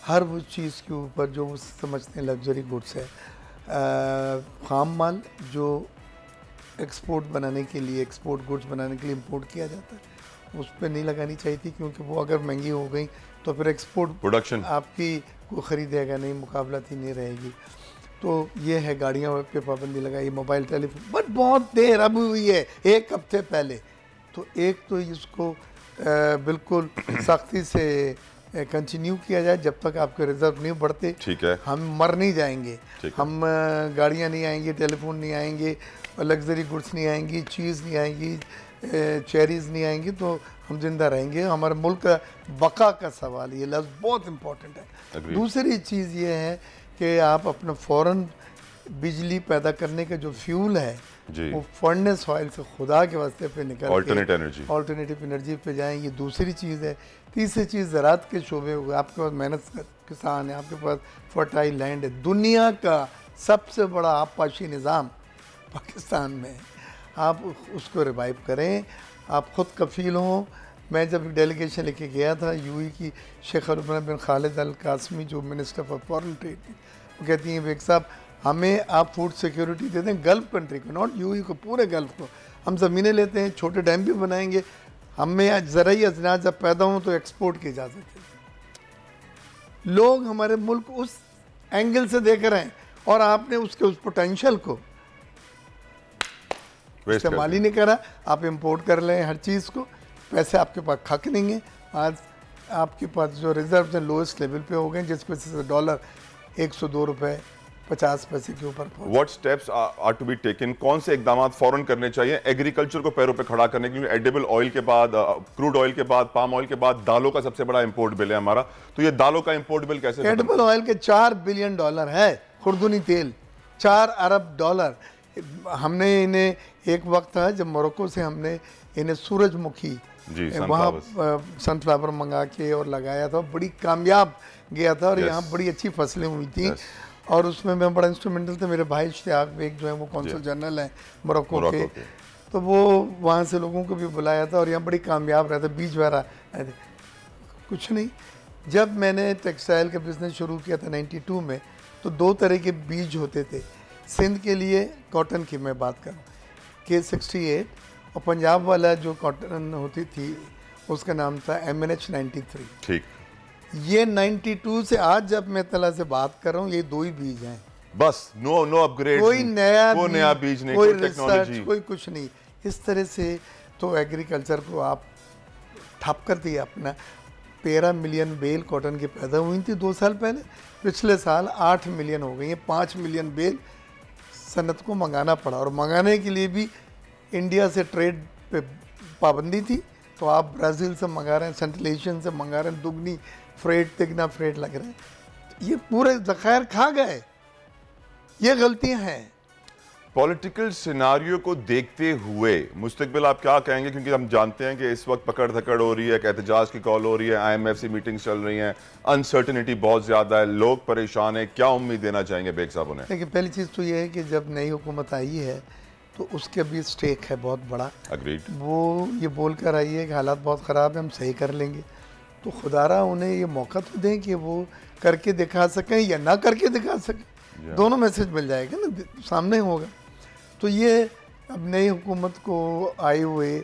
हर वो चीज़ के ऊपर जो वो समझते हैं लग्जरी गुड्स है। खाम माल जो एक्सपोर्ट बनाने के लिए, एक्सपोर्ट गुड्स बनाने के लिए इंपोर्ट किया जाता है, उस पर नहीं लगानी चाहिए थी, क्योंकि वो अगर महंगी हो गई तो फिर एक्सपोर्ट प्रोडक्शन आपकी कोई ख़रीदेगा नहीं, मुकाबलती नहीं रहेगी। तो ये है, गाड़ियाँ पे पाबंदी लगाई, मोबाइल टेलीफोन, बट बहुत देर अब हुई है, 1 हफ्ते पहले। तो एक तो इसको बिल्कुल सख्ती से कंटिन्यू किया जाए जब तक आपके रिजर्व नहीं बढ़ते। ठीक है, हम मर नहीं जाएंगे, हम गाड़ियाँ नहीं आएंगी, टेलीफोन नहीं आएंगे, लग्जरी गुड्स नहीं आएंगी, चीज़ नहीं आएंगी, चेरीज़ नहीं आएंगी, तो हम जिंदा रहेंगे। हमारे मुल्क का बका का सवाल, ये लफ्ज़ बहुत इम्पोर्टेंट है। दूसरी चीज़ ये है कि आप अपना फ़ौरन बिजली पैदा करने का जो फ्यूल है जी। वो फर्नेस ऑयल से खुदा के वास्ते पे निकल ऑल्टरनेटिव एनर्जी पे जाएं। ये दूसरी चीज़ है। तीसरी चीज़ ज़राअत के शोबे हो गए, आपके पास मेहनत किसान है, आपके पास फर्टाइल लैंड है। दुनिया का सबसे बड़ा आबपाशी निज़ाम पाकिस्तान में है, आप उसको रिवाइव करें, आप ख़ुद कफ़ील हों। मैं जब डेलीगेशन लेके गया था यूएई की, शेख अब्दुल्ला बिन खालिद अल कासमी जो मिनिस्टर फॉर फॉरेन ट्रेड थी, वो कहती हैं बेग साहब हमें आप फूड सिक्योरिटी दे दें गल्फ़ कंट्री को, नॉट यूएई को, पूरे गल्फ़ को। हम ज़मीनें लेते हैं, छोटे डैम भी बनाएंगे, हमें ज़राई अजनास जब पैदा हों तो एक्सपोर्ट की इजाज़त है। लोग हमारे मुल्क उस एंगल से देख रहे हैं और आपने उसके उस पोटेंशियल को इस्तेमाल ही नहीं करा। आप इंपोर्ट कर लें हर चीज़ को, पैसे आपके पास खक नहीं है। आज आपके पास जो रिजर्व हैं लोएस्ट लेवल पे हो गए, जिस वजह से डॉलर 102 रुपये 50 पैसे के ऊपर। What steps are to be taken, कौन से इकदाम फौरन करने चाहिए एग्रीकल्चर को पैरों पे खड़ा करने के लिए? एडिबल ऑयल के बाद, क्रूड ऑयल के बाद, पाम ऑयल के बाद दालों का सबसे बड़ा इंपोर्ट बिल है हमारा, तो ये दालों का इंपोर्ट बिल कैसे? एडिबल ऑयल के $4 बिलियन है, खुर्दुनी तेल $4 अरब। हमने इन्हें एक वक्त था जब मोरक्को से हमने इन्हें सूरजमुखी वहाँ सनफ्लावर मंगा के और लगाया था, बड़ी कामयाब गया था और यहाँ बड़ी अच्छी फसलें हुई थी। और उसमें मैं बड़ा इंस्ट्रूमेंटल था, मेरे भाई इश्तियाक बेग जो है वो कौंसल जनरल हैं मोरक्को के, तो वो वहाँ से लोगों को भी बुलाया था और यहाँ बड़ी कामयाब रहा था। बीज वगैरह कुछ नहीं। जब मैंने टेक्सटाइल का बिज़नेस शुरू किया था 92 में, तो 2 तरह के बीज होते थे। सिंध के लिए कॉटन की मैं बात करूँ K68, और पंजाब वाला जो कॉटन होती थी उसका नाम था MNH 93। ठीक। ये 92 से आज जब मैं तला से बात कर रहा हूँ, ये 2 ही बीज हैं बस। नो अपग्रेड, कोई नया बीज नहीं, कोई टेक्नोलॉजी, कोई कुछ नहीं। इस तरह से तो एग्रीकल्चर को आप ठप कर दिया अपना। 13 मिलियन बेल कॉटन की पैदा हुई थी 2 साल पहले, पिछले साल 8 मिलियन हो गई हैं। 5 मिलियन बेल सनत को मंगाना पड़ा, और मंगाने के लिए भी इंडिया से ट्रेड पे पाबंदी थी, तो आप ब्राज़ील से मंगा रहे हैं, सेंट्रल एशियन से मंगा रहे हैं, दुगनी फ्रेट तिगना फ्रेट लग रहे हैं। ये पूरे ज़खायर खा गए, ये गलतियां हैं। पॉलिटिकल सिनारियो को देखते हुए मुस्तकबिल आप क्या कहेंगे? क्योंकि हम जानते हैं कि इस वक्त पकड़ धकड़ हो रही है, एहतजाज की कॉल हो रही है, IMF से मीटिंग्स चल रही हैं, अनसर्टिनिटी बहुत ज़्यादा है, लोग परेशान हैं, क्या उम्मीद देना चाहेंगे बेग साहब उन्हें? देखिए, पहली चीज़ तो ये है कि जब नई हुकूमत आई है तो उसके भी स्टेक है बहुत बड़ा। अग्रीड। वो ये बोल कर आई है कि हालात बहुत ख़राब है, हम सही कर लेंगे, तो खुदारा उन्हें ये मौका तो दें कि वो करके दिखा सकें या ना करके दिखा सकें। दोनों मैसेज मिल जाएगा ना, सामने होगा। तो ये अब नई हुकूमत को आए हुए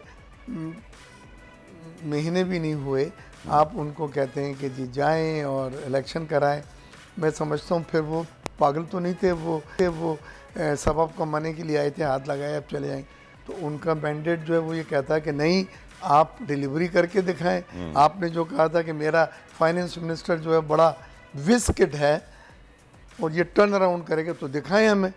महीने भी नहीं हुए, आप उनको कहते हैं कि जी जाएं और इलेक्शन कराएं। मैं समझता हूँ फिर वो पागल तो नहीं थे, वो सबब कमाने के लिए आए थे, हाथ लगाए अब चले जाएं। तो उनका मैंडेट जो है वो ये कहता है कि नहीं, आप डिलीवरी करके दिखाएं। आपने जो कहा था कि मेरा फाइनेंस मिनिस्टर जो है बड़ा विस्किट है और ये टर्न अराउंड करेगा, तो दिखाएं हमें।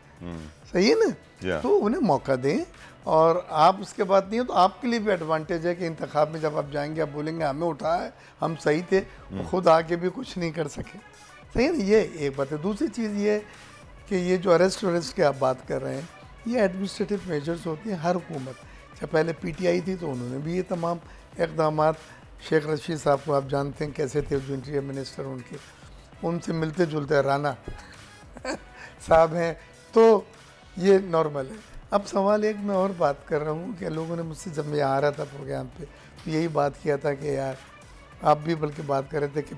सही है ना? तो उन्हें मौका दें, और आप उसके बाद नहीं हो तो आपके लिए भी एडवांटेज है कि इंतखाब में जब आप जाएंगे आप बोलेंगे हमें उठाया, हम सही थे, वो खुद आके भी कुछ नहीं कर सके। सही है ना? ये एक बात है। दूसरी चीज़ ये कि ये जो अरेस्ट की आप बात कर रहे हैं, ये एडमिनिस्ट्रेटिव मेजर्स होती हैं हर हुकूमत। जब पहले PTI थी तो उन्होंने भी ये तमाम इक़दाम, शेख रशीद साहब को आप जानते हैं कैसे थे, जो इंटीरियर मिनिस्टर उनके, उनसे मिलते जुलते राना साहब हैं, तो ये नॉर्मल है। अब सवाल एक मैं और बात कर रहा हूँ कि लोगों ने मुझसे, जब मैं आ रहा था प्रोग्राम पे, तो यही बात किया था कि यार, आप भी बल्कि बात कर रहे थे कि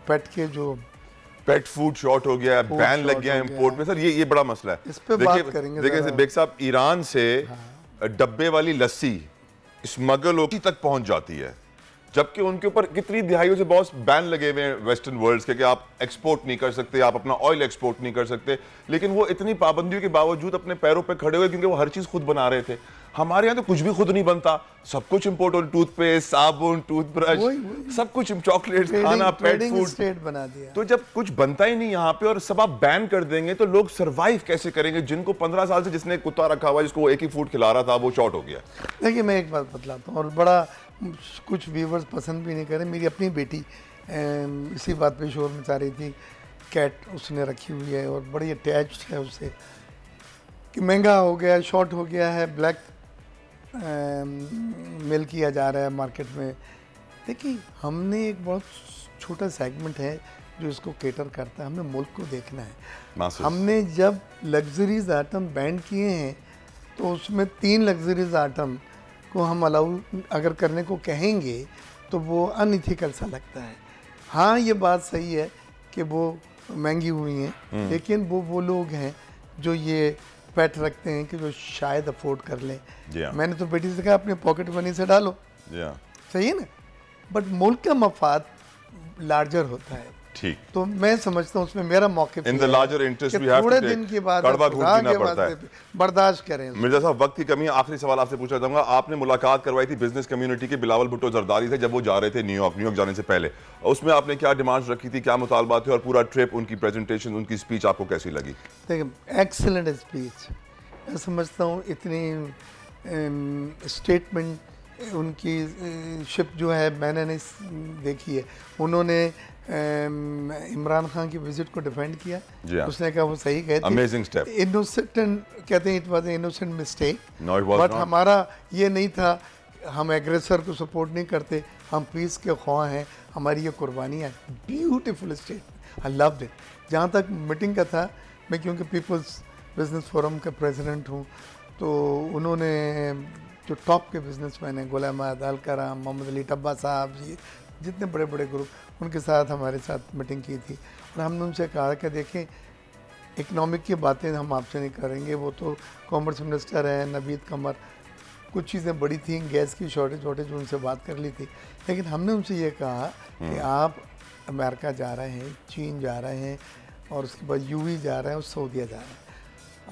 पेट फूड शॉर्ट हो गया, बैन लग गया इंपोर्ट में। सर ये बड़ा मसला है, इस पे बात करेंगे। देखिए बेग साहब, ईरान से डब्बे वाली लस्सी स्मगल होकर तक पहुंच जाती है, जबकि उनके ऊपर कितनी दिहाइयों से बहुत बैन लगे हुए हैं वेस्टर्न वर्ल्ड के कि आप एक्सपोर्ट नहीं कर सकते, आप अपना ऑयल एक्सपोर्ट नहीं कर सकते, लेकिन वो इतनी पाबंदियों के बावजूद अपने पैरों पे खड़े हुए, क्योंकि वो हर चीज़ खुद बना रहे थे। हमारे यहाँ तो कुछ भी खुद नहीं बनता, सब कुछ इंपोर्ट हो, टूथपेस्ट, साबुन, टूथब्रश, सब कुछ, चॉकलेट, खाना, पेट फूड बना दिया। तो जब कुछ बनता ही नहीं यहाँ पे और सब आप बैन कर देंगे, तो लोग सर्वाइव कैसे करेंगे? जिनको 15 साल से जिसने कुत्ता रखा हुआ, जिसको एक ही फूड खिला रहा था, वो शॉर्ट हो गया। देखिए, मैं एक बात बतलाता हूँ, और बड़ा कुछ व्यूवर्स पसंद भी नहीं करें। मेरी अपनी बेटी इसी बात पे शोर मचा रही थी, कैट उसने रखी हुई है और बड़ी अटैच्ड है उससे। कि महंगा हो गया, शॉर्ट हो गया है, ब्लैक मेल किया जा रहा है मार्केट में। देखिए हमने एक बहुत छोटा सेगमेंट है जो इसको केटर करता है, हमें मुल्क को देखना है। हमने जब लग्जरीज आइटम बैन किए हैं तो उसमें 3 लग्जरीज आइटम को हम अलाउ अगर करने को कहेंगे तो वो अनइथिकल सा लगता है। हाँ ये बात सही है कि वो महंगी हुई हैं, लेकिन वो लोग हैं जो ये पेट रखते हैं कि जो शायद अफोर्ड कर लें। मैंने तो बेटी से कहा अपने पॉकेट मनी से डालो, सही है ना, बट मुल्क का मफाद लार्जर होता है। ठीक, तो मैं समझता हूँ उसमें मेरा मौक़िफ़ in the larger interest we have to थोड़े दिन के बाद बर्दाश्त करें। मिर्जा साहब वक्त की कमी है, आखिरी सवाल आपसे पूछना चाहूंगा। आपने मुलाकात करवाई थी बिजनेस कम्युनिटी के बिलावल भुट्टो जरदारी से जब वो जा रहे थे न्यूयॉर्क जाने से पहले, उसमें आपने क्या डिमांड्स रखी थी, क्या मुतालबात थे, और पूरा ट्रिप, उनकी प्रेजेंटेशन, उनकी स्पीच आपको कैसी लगी? देखिए एक्सीलेंट स्पीच, मैं समझता हूँ इतनी स्टेटमेंट उनकी शिप जो है मैंने नहीं देखी है। उन्होंने इमरान खान की विजिट को डिफेंड किया, उसने कहा वो सही कहते, अमेजिंग स्टेप, इनोसेंट कहते हैं, it was an innocent mistake, but हमारा ये नहीं था, हम एग्रेसर को सपोर्ट नहीं करते, हम पीस के ख्वाह हैं, हमारी ये कुर्बानी है। Beautiful state, I loved it. जहाँ तक मीटिंग का था, मैं क्योंकि पीपल्स बिजनेस फोरम का प्रेसिडेंट हूँ, तो उन्होंने जो टॉप के बिजनेसमैन हैं, गुलाम अहमद कराम, मोहम्मद अली टब्बा साहब जी, जितने बड़े बड़े ग्रुप, उनके साथ हमारे साथ मीटिंग की थी और हमने उनसे कहा कि देखें इकनॉमिक की बातें हम आपसे नहीं करेंगे, वो तो कॉमर्स मिनिस्टर हैं नवीद कमर, कुछ चीज़ें बड़ी थी, गैस की शॉर्टेज उनसे बात कर ली थी, लेकिन हमने उनसे ये कहा कि आप अमेरिका जा रहे हैं, चीन जा रहे हैं और उसके बाद यूएई जा रहे हैं और सऊदीया जा रहे हैं,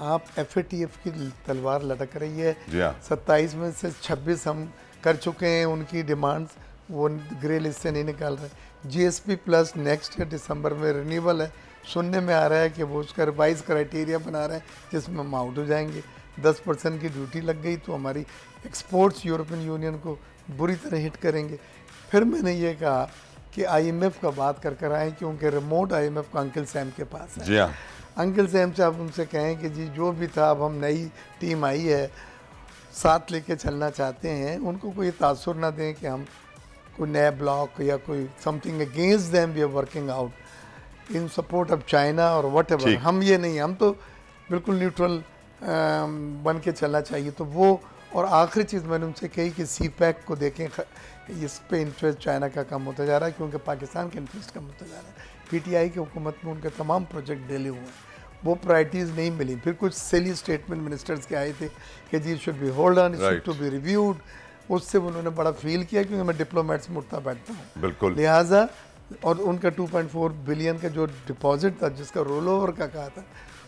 आप FATF की तलवार लटक रही है। 27 में से 26 हम कर चुके हैं, उनकी डिमांड्स वो ग्रे लिस्ट से नहीं निकाल रहे। GSP प्लस नेक्स्ट ईयर दिसंबर में रिन्यूअल है, सुनने में आ रहा है कि वो उसका रिवाइज क्राइटेरिया बना रहे हैं जिसमें हम आउट हो जाएंगे। 10% की ड्यूटी लग गई तो हमारी एक्सपोर्ट्स यूरोपियन यूनियन को बुरी तरह हिट करेंगे। फिर मैंने ये कहा कि IMF का बात कर आए, क्योंकि रिमोट IMF का अंकल सैम के पास है। अंकल सैम से आप उनसे कहें कि जी जो भी था, अब हम नई टीम आई है, साथ लेके चलना चाहते हैं, उनको कोई तासुर ना दें कि हम कोई नया ब्लॉक या कोई something against them we are working out in support of China और वट एवर। हम ये नहीं, हम तो बिल्कुल न्यूट्रल बन के चलना चाहिए। तो वो, और आखिरी चीज़ मैंने उनसे कही कि CPEC को देखें, इस पे इंटरेस्ट चाइना का कम होता जा रहा है क्योंकि पाकिस्तान का इंटरेस्ट कम होता जा रहा है। PTI की हुकूमत में उनके तमाम प्रोजेक्ट डिले हुए हैं, वो प्रायोरिटीज़ नहीं मिली। फिर कुछ सिली स्टेटमेंट मिनिस्टर्स के आए थे कि जी should be hold on, should to be reviewed, उससे उन्होंने बड़ा फील किया क्योंकि मैं डिप्लोमेट से उठता बैठता हूँ, बिल्कुल, लिहाजा। और उनका 2.4 बिलियन का जो डिपॉजिट था, जिसका रोल ओवर का कहा था,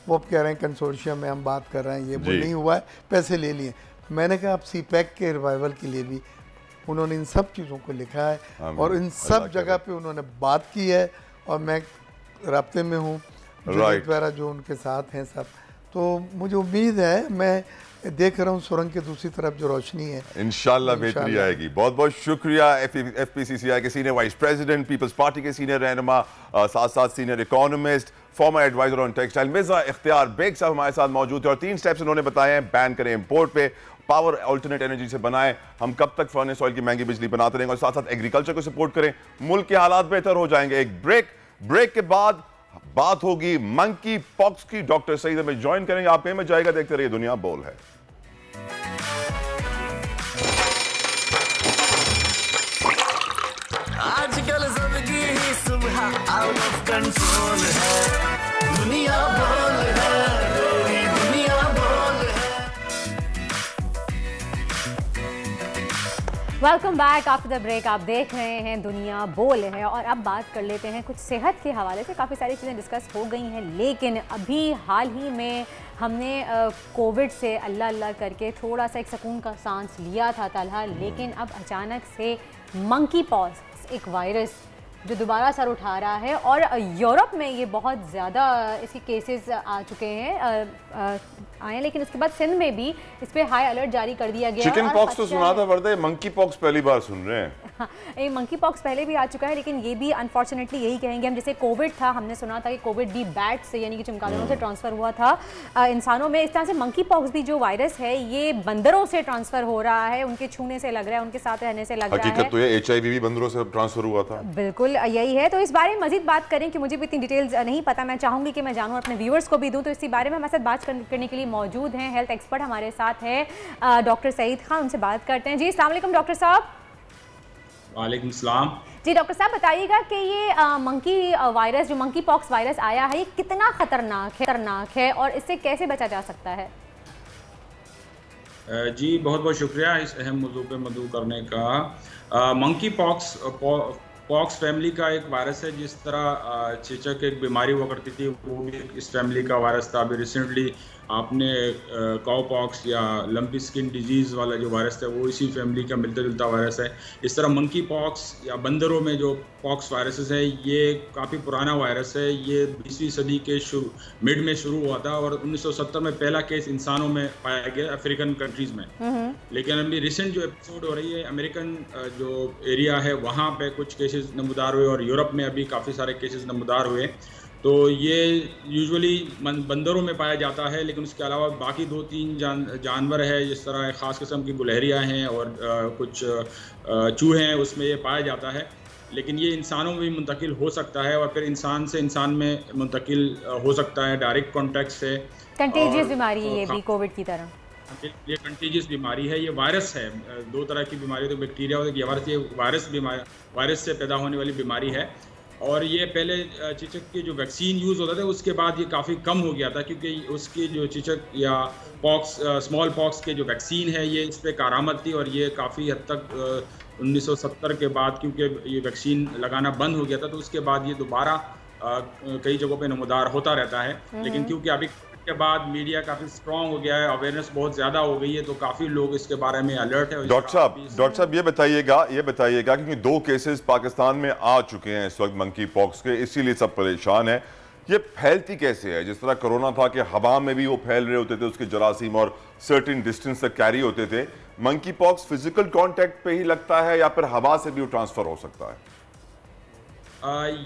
वो अब कह रहे हैं कंसोर्शियम में हम बात कर रहे हैं, ये वो नहीं हुआ है, पैसे ले लिए। मैंने कहा आप CPEC के रिवाइवल के लिए भी उन्होंने इन सब चीज़ों को लिखा है और इन सब जगह पे उन्होंने बात की है और मैं राब्ते में हूँ वगैरह जो उनके साथ हैं सब। तो मुझे उम्मीद है, मैं देख रहा हूँ सुरंग के दूसरी तरफ जो रोशनी है, इंशाल्लाह बेहतरी आएगी। बहुत बहुत शुक्रिया FPCCI के senior vice president, People's Party के सीनियर रहनुमा, साथ साथ senior economist, former adviser on textile Mirza Ikhtiar Baig साहब हमारे साथ मौजूद थे और 3 स्टेप्स उन्होंने बताए हैं। बैन करें इंपोर्ट पे, पावर अल्टरनेट एनर्जी से बनाएं, हम कब तक फर्नेस ऑयल की महंगी बिजली बनाते रहेंगे, और साथ साथ एग्रीकल्चर को सपोर्ट करें, मुल्क के हालात बेहतर हो जाएंगे। एक ब्रेक के बाद बात होगी मंकी पॉक्स की। डॉक्टर सईद हमें ज्वाइन करेंगे। आप कहीं में जाएगा, देखते रहिए दुनिया बोल है। आजकल जिंदगी ही सुबह आउट ऑफ कंट्रोल है, दुनिया बोल है, मेरी दुनिया बोल है। Welcome back after the break. आप देख रहे हैं दुनिया बोल है और अब बात कर लेते हैं कुछ सेहत के हवाले से। काफ़ी सारी चीज़ें डिस्कस हो गई हैं, लेकिन अभी हाल ही में हमने कोविड से अल्लाह अल्लाह करके थोड़ा सा एक सुकून का सांस लिया था तलहा, लेकिन अब अचानक से मंकी पॉक्स एक वायरस जो दोबारा सर उठा रहा है और यूरोप में ये बहुत ज़्यादा इसके केसेस आ चुके हैं आए, लेकिन उसके बाद सिंध में भी इस पे हाई अलर्ट जारी कर दिया गया। चिकन पॉक्स तो सुना था वर्दे, मंकी पॉक्स पहली बार सुन रहे हैं। ये मंकी पॉक्स पहले भी आ चुका है, लेकिन ये भी अनफॉर्चुनेटली यही कहेंगे हम, जैसे कोविड था, हमने सुना था कि कोविड भी बैट से यानी कि चमगादड़ों से ट्रांसफ़र हुआ था इंसानों में। इस तरह से मंकी पॉक्स भी जो वायरस है ये बंदरों से ट्रांसफ़र हो रहा है, उनके छूने से लग रहा है, उनके साथ रहने से लग रहा है। हकीकत तो ये HIV भी बंदरों से ट्रांसफ़र हुआ था। बिल्कुल यही है। तो इस बारे में मजीद बात करें कि मुझे भी इतनी डिटेल्स नहीं पता, मैं चाहूँगी कि मैं जानूँ, अपने व्यूअर्स को भी दूँ। तो इसी बारे में हमारे साथ बात करने के लिए मौजूद हैं हेल्थ एक्सपर्ट, हमारे साथ हैं डॉक्टर सईद खान, उनसे बात करते हैं। जी अस्सलाम वालेकुम डॉक्टर साहब। वालेकुम सलाम। जी डॉक्टर साहब बताइएगा कि ये मंकी वायरस जो मंकी पॉक्स वायरस आया है ये कितना खतरनाक है और इससे कैसे बचा जा सकता है? जी बहुत बहुत शुक्रिया इस अहम मौजू पे मदऊ करने का। मंकी पॉक्स फैमिली का एक वायरस है। जिस तरह चेचक एक बीमारी हुआ करती थी, वो भी इस फैमिली का वायरस था। अभी रिसेंटली आपने काउ पॉक्स या लंपी स्किन डिजीज़ वाला जो वायरस था वो इसी फैमिली का मिलता जुलता वायरस है। इस तरह मंकी पॉक्स या बंदरों में जो पॉक्स वायरसेस है ये काफ़ी पुराना वायरस है। ये 20वीं सदी के मिड में शुरू हुआ था और 1970 में पहला केस इंसानों में पाया गया अफ्रीकन कंट्रीज़ में। लेकिन अभी रिसेंट जो एपिसोड हो रही है, अमेरिकन जो एरिया है वहाँ पे कुछ केसेस नमूदार हुए और यूरोप में अभी काफ़ी सारे केसेस नमूदार हुए। तो ये यूजुअली बंदरों में पाया जाता है, लेकिन उसके अलावा बाकी 2-3 जानवर है, जिस तरह ख़ास किस्म की गुलहरियाँ हैं और कुछ चूहे हैं, उसमें ये पाया जाता है। लेकिन ये इंसानों में भी मुंतकिल हो सकता है और फिर इंसान से इंसान में मुंतकिल हो सकता है डायरेक्ट कॉन्टैक्ट से। कंटेजियस बीमारी है ये भी कोविड की तरह। ये कंटेजियस बीमारी है, ये वायरस है। 2 तरह की बीमारी, तो बैक्टीरिया और ये वायरस से पैदा होने वाली बीमारी है। और ये पहले चेचक के जो वैक्सीन यूज़ होता था उसके बाद ये काफ़ी कम हो गया था, क्योंकि उसकी जो चेचक या पॉक्स स्मॉल पॉक्स के जो वैक्सीन है ये इस पर कारामद थी और ये काफ़ी हद तक 1970 के बाद, क्योंकि ये वैक्सीन लगाना बंद हो गया था, तो उसके बाद ये दोबारा कई जगहों पे नमूदार होता रहता है। लेकिन क्योंकि अभी के बाद मीडिया काफ़ी स्ट्रॉन्ग हो गया है, अवेयरनेस बहुत ज़्यादा हो गई है, तो काफ़ी लोग इसके बारे में अलर्ट है। डॉक्टर साहब ये बताइएगा क्योंकि 2 केसेस पाकिस्तान में आ चुके हैं इस वक्त मंकी पॉक्स के, इसीलिए सब परेशान है। ये फैलती कैसे है? जिस तरह कोरोना था कि हवा में भी वो फैल रहे होते थे, उसके जरासीम और सर्टेन डिस्टेंस तक कैरी होते थे, मंकी पॉक्स फिजिकल कॉन्टैक्ट पे ही लगता है या फिर हवा से भी वो ट्रांसफर हो सकता है?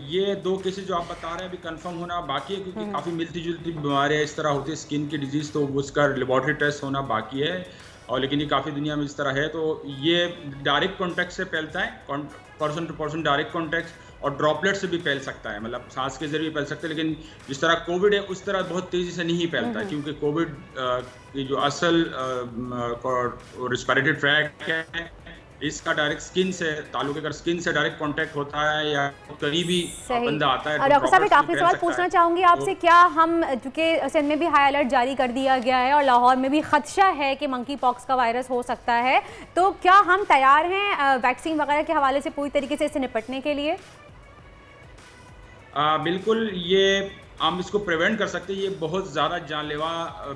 ये 2 केसेस जो आप बता रहे हैं अभी कंफर्म होना बाकी है, क्योंकि काफ़ी मिलती जुलती बीमारियाँ इस तरह होती है, स्किन की डिजीज़, तो उसका लेबॉर्ट्री टेस्ट होना बाकी है। और लेकिन ये काफ़ी दुनिया में इस तरह है। तो ये डायरेक्ट कॉन्टैक्ट से फैलता है, person to person direct contact, और ड्रॉपलेट से भी फैल सकता है, मतलब सांस के जरिए फैल सकता है। लेकिन जिस तरह कोविड है उस तरह बहुत तेज़ी से नहीं फैलता है, क्योंकि कोविड की जो असल रिस्पिरेटरी ट्रैक है इसका डायरेक्ट स्किन से ताल्लुक, अगर स्किन से डायरेक्ट कांटेक्ट होता है या करीबी बंदा आता है। डॉक्टर साहब एक आखिरी सवाल पूछना चाहूंगी आपसे, क्या हम, चूंकि सिंध में भी हाई अलर्ट जारी कर दिया गया है और लाहौर में भी खदशा है कि मंकी पॉक्स का वायरस हो सकता है, तो क्या हम तैयार हैं वैक्सीन वगैरह के हवाले से पूरी तरीके से इससे निपटने के लिए? बिल्कुल, ये हम इसको प्रिवेंट कर सकते हैं। ये बहुत ज़्यादा जानलेवा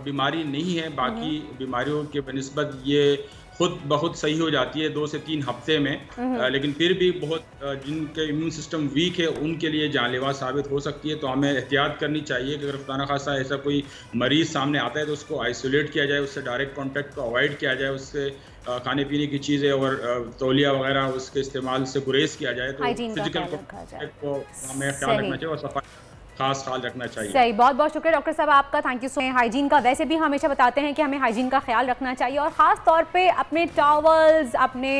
बीमारी नहीं है, बाकी बीमारियों के बनिस्बत ये खुद बहुत सही हो जाती है 2 से 3 हफ्ते में। लेकिन फिर भी बहुत जिनके इम्यून सिस्टम वीक है उनके लिए जानलेवा साबित हो सकती है। तो हमें एहतियात करनी चाहिए कि अगर खुदा खासा ऐसा कोई मरीज़ सामने आता है तो उसको आइसोलेट किया जाए, उससे डायरेक्ट कॉन्टैक्ट को अवॉइड किया जाए, उससे खाने पीने की चीज़ें और तौलिया वगैरह उसके इस्तेमाल से गुरेज किया जाए। तो फिजिकल कॉन्टैक्ट को हमें ख्याल रखना चाहिए और सफाई खास ख्याल रखना चाहिए। सही, बहुत बहुत शुक्रिया डॉक्टर साहब आपका, thank you so much. Hygiene का वैसे भी हमेशा बताते हैं कि हमें हाइजीन का ख्याल रखना चाहिए और ख़ास तौर पे अपने टॉवल्स, अपने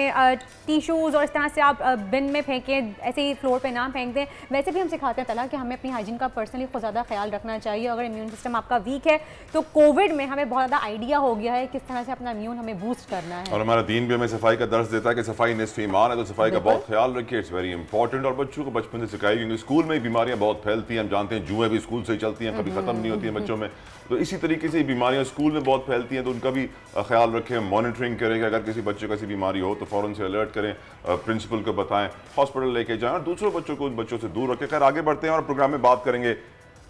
टिश्यूज़ और इस तरह से आप बिन में फेंकें, ऐसे ही फ्लोर पे ना फेंक दें। वैसे भी हम सिखाते हैं तला कि हमें अपनी हाइजीन का पर्सनली बहुत ज़्यादा ख्याल रखना चाहिए। अगर इम्यून सिस्टम आपका वीक है तो कोविड में हमें बहुत ज़्यादा आइडिया हो गया है किस तरह से अपना इम्यून हमें बूस्ट करना है। और हमारा दीन भी हमें सफाई का दर्ज देता है कि सफाई निस्फ ईमान है, तो सफाई का बहुत ख्याल रखिए, इट्स वेरी इंपॉर्टेंट। और बच्चों को बचपन से सिखाई, क्योंकि स्कूल में बीमारियाँ बहुत फैलती हैं, हम जानते हैं जुएँ भी स्कूल से चलती हैं, कभी खत्म नहीं होती हैं बच्चों में। तो इसी तरीके से बीमारियां स्कूल में बहुत फैलती हैं, तो उनका भी ख्याल रखें, मॉनिटरिंग करें कि अगर किसी बच्चे को ऐसी बीमारी हो तो फ़ौरन से अलर्ट करें, प्रिंसिपल को बताएं, हॉस्पिटल लेके जाएं और दूसरों बच्चों को उन बच्चों से दूर रखें। खैर आगे बढ़ते हैं और प्रोग्राम में बात करेंगे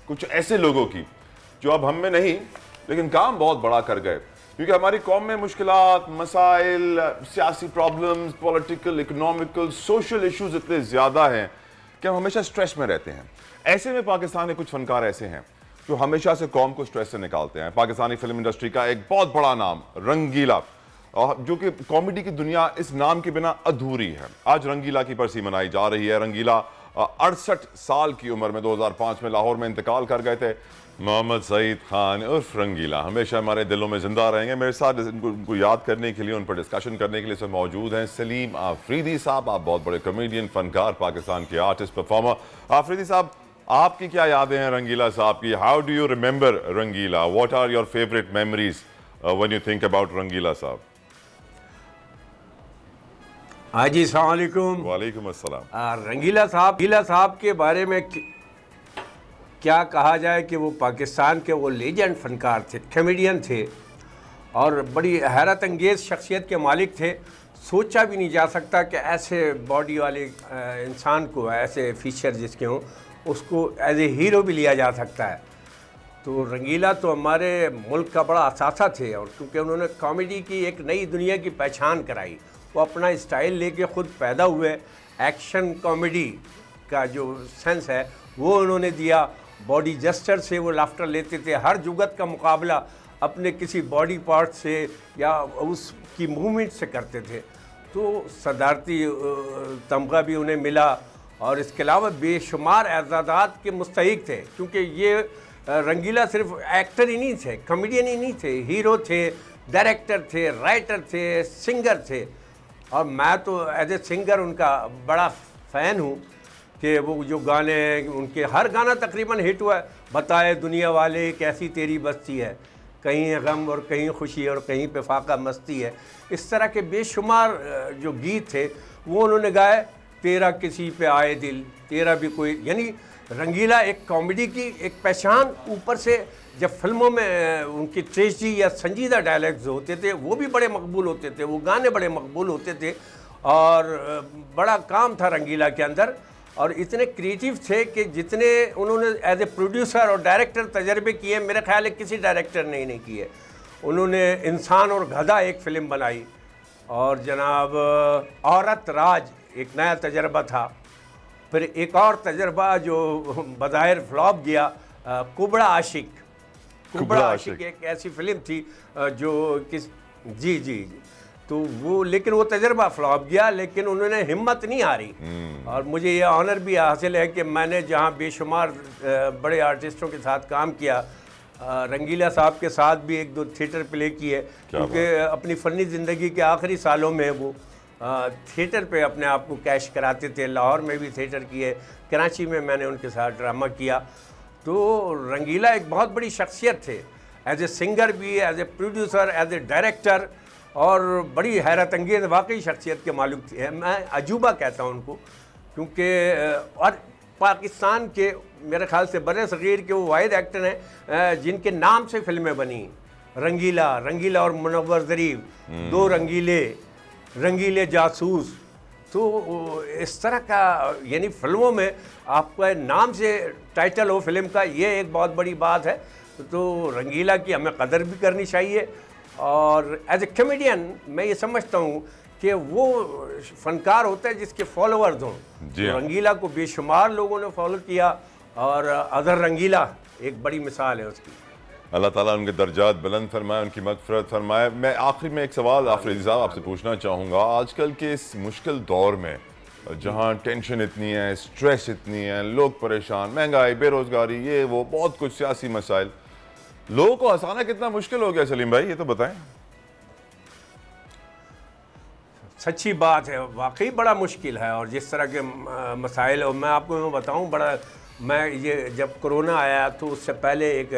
कुछ ऐसे लोगों की जो अब हम में नहीं लेकिन काम बहुत बड़ा कर गए, क्योंकि हमारी कौम में मुश्किलात, मसाइल, सियासी problems, political, economical, social issues इतने ज़्यादा हैं कि हम हमेशा स्ट्रेस में रहते हैं। ऐसे में पाकिस्तान के कुछ फनकार ऐसे हैं जो हमेशा से कौम को स्ट्रेस से निकालते हैं। पाकिस्तानी फिल्म इंडस्ट्री का एक बहुत बड़ा नाम रंगीला, जो कि कॉमेडी की दुनिया इस नाम के बिना अधूरी है। आज रंगीला की बरसी मनाई जा रही है। रंगीला 68 साल की उम्र में 2005 में लाहौर में इंतकाल कर गए थे। मोहम्मद सईद खान उर्फ रंगीला हमेशा हमारे दिलों में जिंदा रहेंगे। मेरे साथ इनको याद करने के लिए, उन पर डिस्कशन करने के लिए सब मौजूद हैं सलीम आफरीदी साहब। आप बहुत बड़े कॉमेडियन, फनकार, पाकिस्तान के आर्टिस्ट, परफॉर्मर। आफरीदी साहब, आपकी क्या यादें हैं रंगीला साहब की? How do you remember Rangeela? What are your favourite memories when you think about Rangeela साहब? हाँ जी, अस्सलाम वालेकुम। वालेकुम अस्सलाम। रंगीला साहब के बारे में क्या कहा जाए कि वो पाकिस्तान के वो लेजेंड फनकार थे, कॉमेडियन थे और बड़ी हैरत अंगेज़ शख्सियत के मालिक थे। सोचा भी नहीं जा सकता कि ऐसे बॉडी वाले इंसान को, ऐसे फीचर जिसके हों, उसको एज ए हीरो भी लिया जा सकता है। तो रंगीला तो हमारे मुल्क का बड़ा असासा थे और क्योंकि उन्होंने कॉमेडी की एक नई दुनिया की पहचान कराई। वो अपना स्टाइल लेके ख़ुद पैदा हुए। एक्शन कॉमेडी का जो सेंस है वो उन्होंने दिया। बॉडी जेस्चर से वो लाफ्टर लेते थे। हर जुगत का मुकाबला अपने किसी बॉडी पार्ट से या उसकी मूवमेंट से करते थे। तो सदारती तमगा भी उन्हें मिला और इसके अलावा बेशुमार एजाज़ात के मुस्तहिक थे, क्योंकि ये रंगीला सिर्फ एक्टर ही नहीं थे, कॉमेडियन ही नहीं थे, हीरो थे, डायरेक्टर थे, राइटर थे, सिंगर थे। और मैं तो एज ए सिंगर उनका बड़ा फ़ैन हूँ कि वो जो गाने, उनके हर गाना तकरीबन हिट हुआ है। बताए दुनिया वाले कैसी तेरी बस्ती है, कहीं गम और कहीं खुशी और कहीं पे फाका मस्ती है। इस तरह के बेशुमार जो गीत थे वो उन्होंने गाए। तेरा किसी पे आए दिल, तेरा भी कोई, यानी रंगीला एक कॉमेडी की एक पहचान। ऊपर से जब फिल्मों में उनकी ट्रेजेडी या संजीदा डायलॉग्स होते थे वो भी बड़े मकबूल होते थे, वो गाने बड़े मकबूल होते थे और बड़ा काम था रंगीला के अंदर। और इतने क्रिएटिव थे कि जितने उन्होंने एज ए प्रोड्यूसर और डायरेक्टर तजर्बे किए, मेरे ख्याल है किसी डायरेक्टर ने ही नहीं किए। उन्होंने इंसान और गधा एक फ़िल्म बनाई और जनाब औरत राज एक नया तजर्बा था। फिर एक और तजर्बा जो बज़ाहिर फ्लॉप गया, कुबड़ा आशिक एक ऐसी फिल्म थी जो किस जी तो वो, लेकिन वो तजर्बा फ्लॉप गया, लेकिन उन्होंने हिम्मत नहीं हारी। और मुझे ये ऑनर भी हासिल है कि मैंने जहाँ बेशुमार बड़े आर्टिस्टों के साथ काम किया, रंगीला साहब के साथ भी एक दो थिएटर प्ले किए, क्योंकि अपनी फ़नी ज़िंदगी के आखिरी सालों में वो थिएटर पे अपने आप को कैश कराते थे। लाहौर में भी थिएटर किए, कराची में मैंने उनके साथ ड्रामा किया। तो रंगीला एक बहुत बड़ी शख्सियत थे, एज ए सिंगर भी, as a producer, as a director, और बड़ी हैरत अंगेज़ वाकई शख्सियत के मालिक थे। मैं अजूबा कहता हूँ उनको, क्योंकि और पाकिस्तान के मेरे ख्याल से बड़े सग़ीर के वो वाहिद एक्टर हैं जिनके नाम से फिल्में बनी। रंगीला और मुनव्वर ज़रीफ, दो रंगीले जासूस। तो इस तरह का, यानी फ़िल्मों में आपका नाम से टाइटल हो फिल्म का, ये एक बहुत बड़ी बात है। तो रंगीला की हमें कदर भी करनी चाहिए। और एज ए कॉमेडियन मैं ये समझता हूँ कि वो फनकार होता है जिसके फॉलोअर्स हों। तो रंगीला को बेशुमार लोगों ने फॉलो किया और अदर रंगीला एक बड़ी मिसाल है उसकी। अल्लाह ताला उनके दर्जात बुलंद फरमाए, उनकी मग़फ़िरत फरमाए। मैं आखिरी में एक सवाल आफरीदी साहब आपसे पूछना चाहूँगा। आजकल के इस मुश्किल दौर में जहाँ टेंशन इतनी है, स्ट्रेस इतनी है, लोग परेशान, महंगाई, बेरोज़गारी, ये वो बहुत कुछ सियासी मसाइल, लोगों को हंसाना कितना मुश्किल हो गया सलीम भाई, ये तो बताएं। सच्ची बात है, वाकई बड़ा मुश्किल है। और जिस तरह के मसाइल, और मैं आपको बताऊं, बड़ा मैं ये जब कोरोना आया तो उससे पहले एक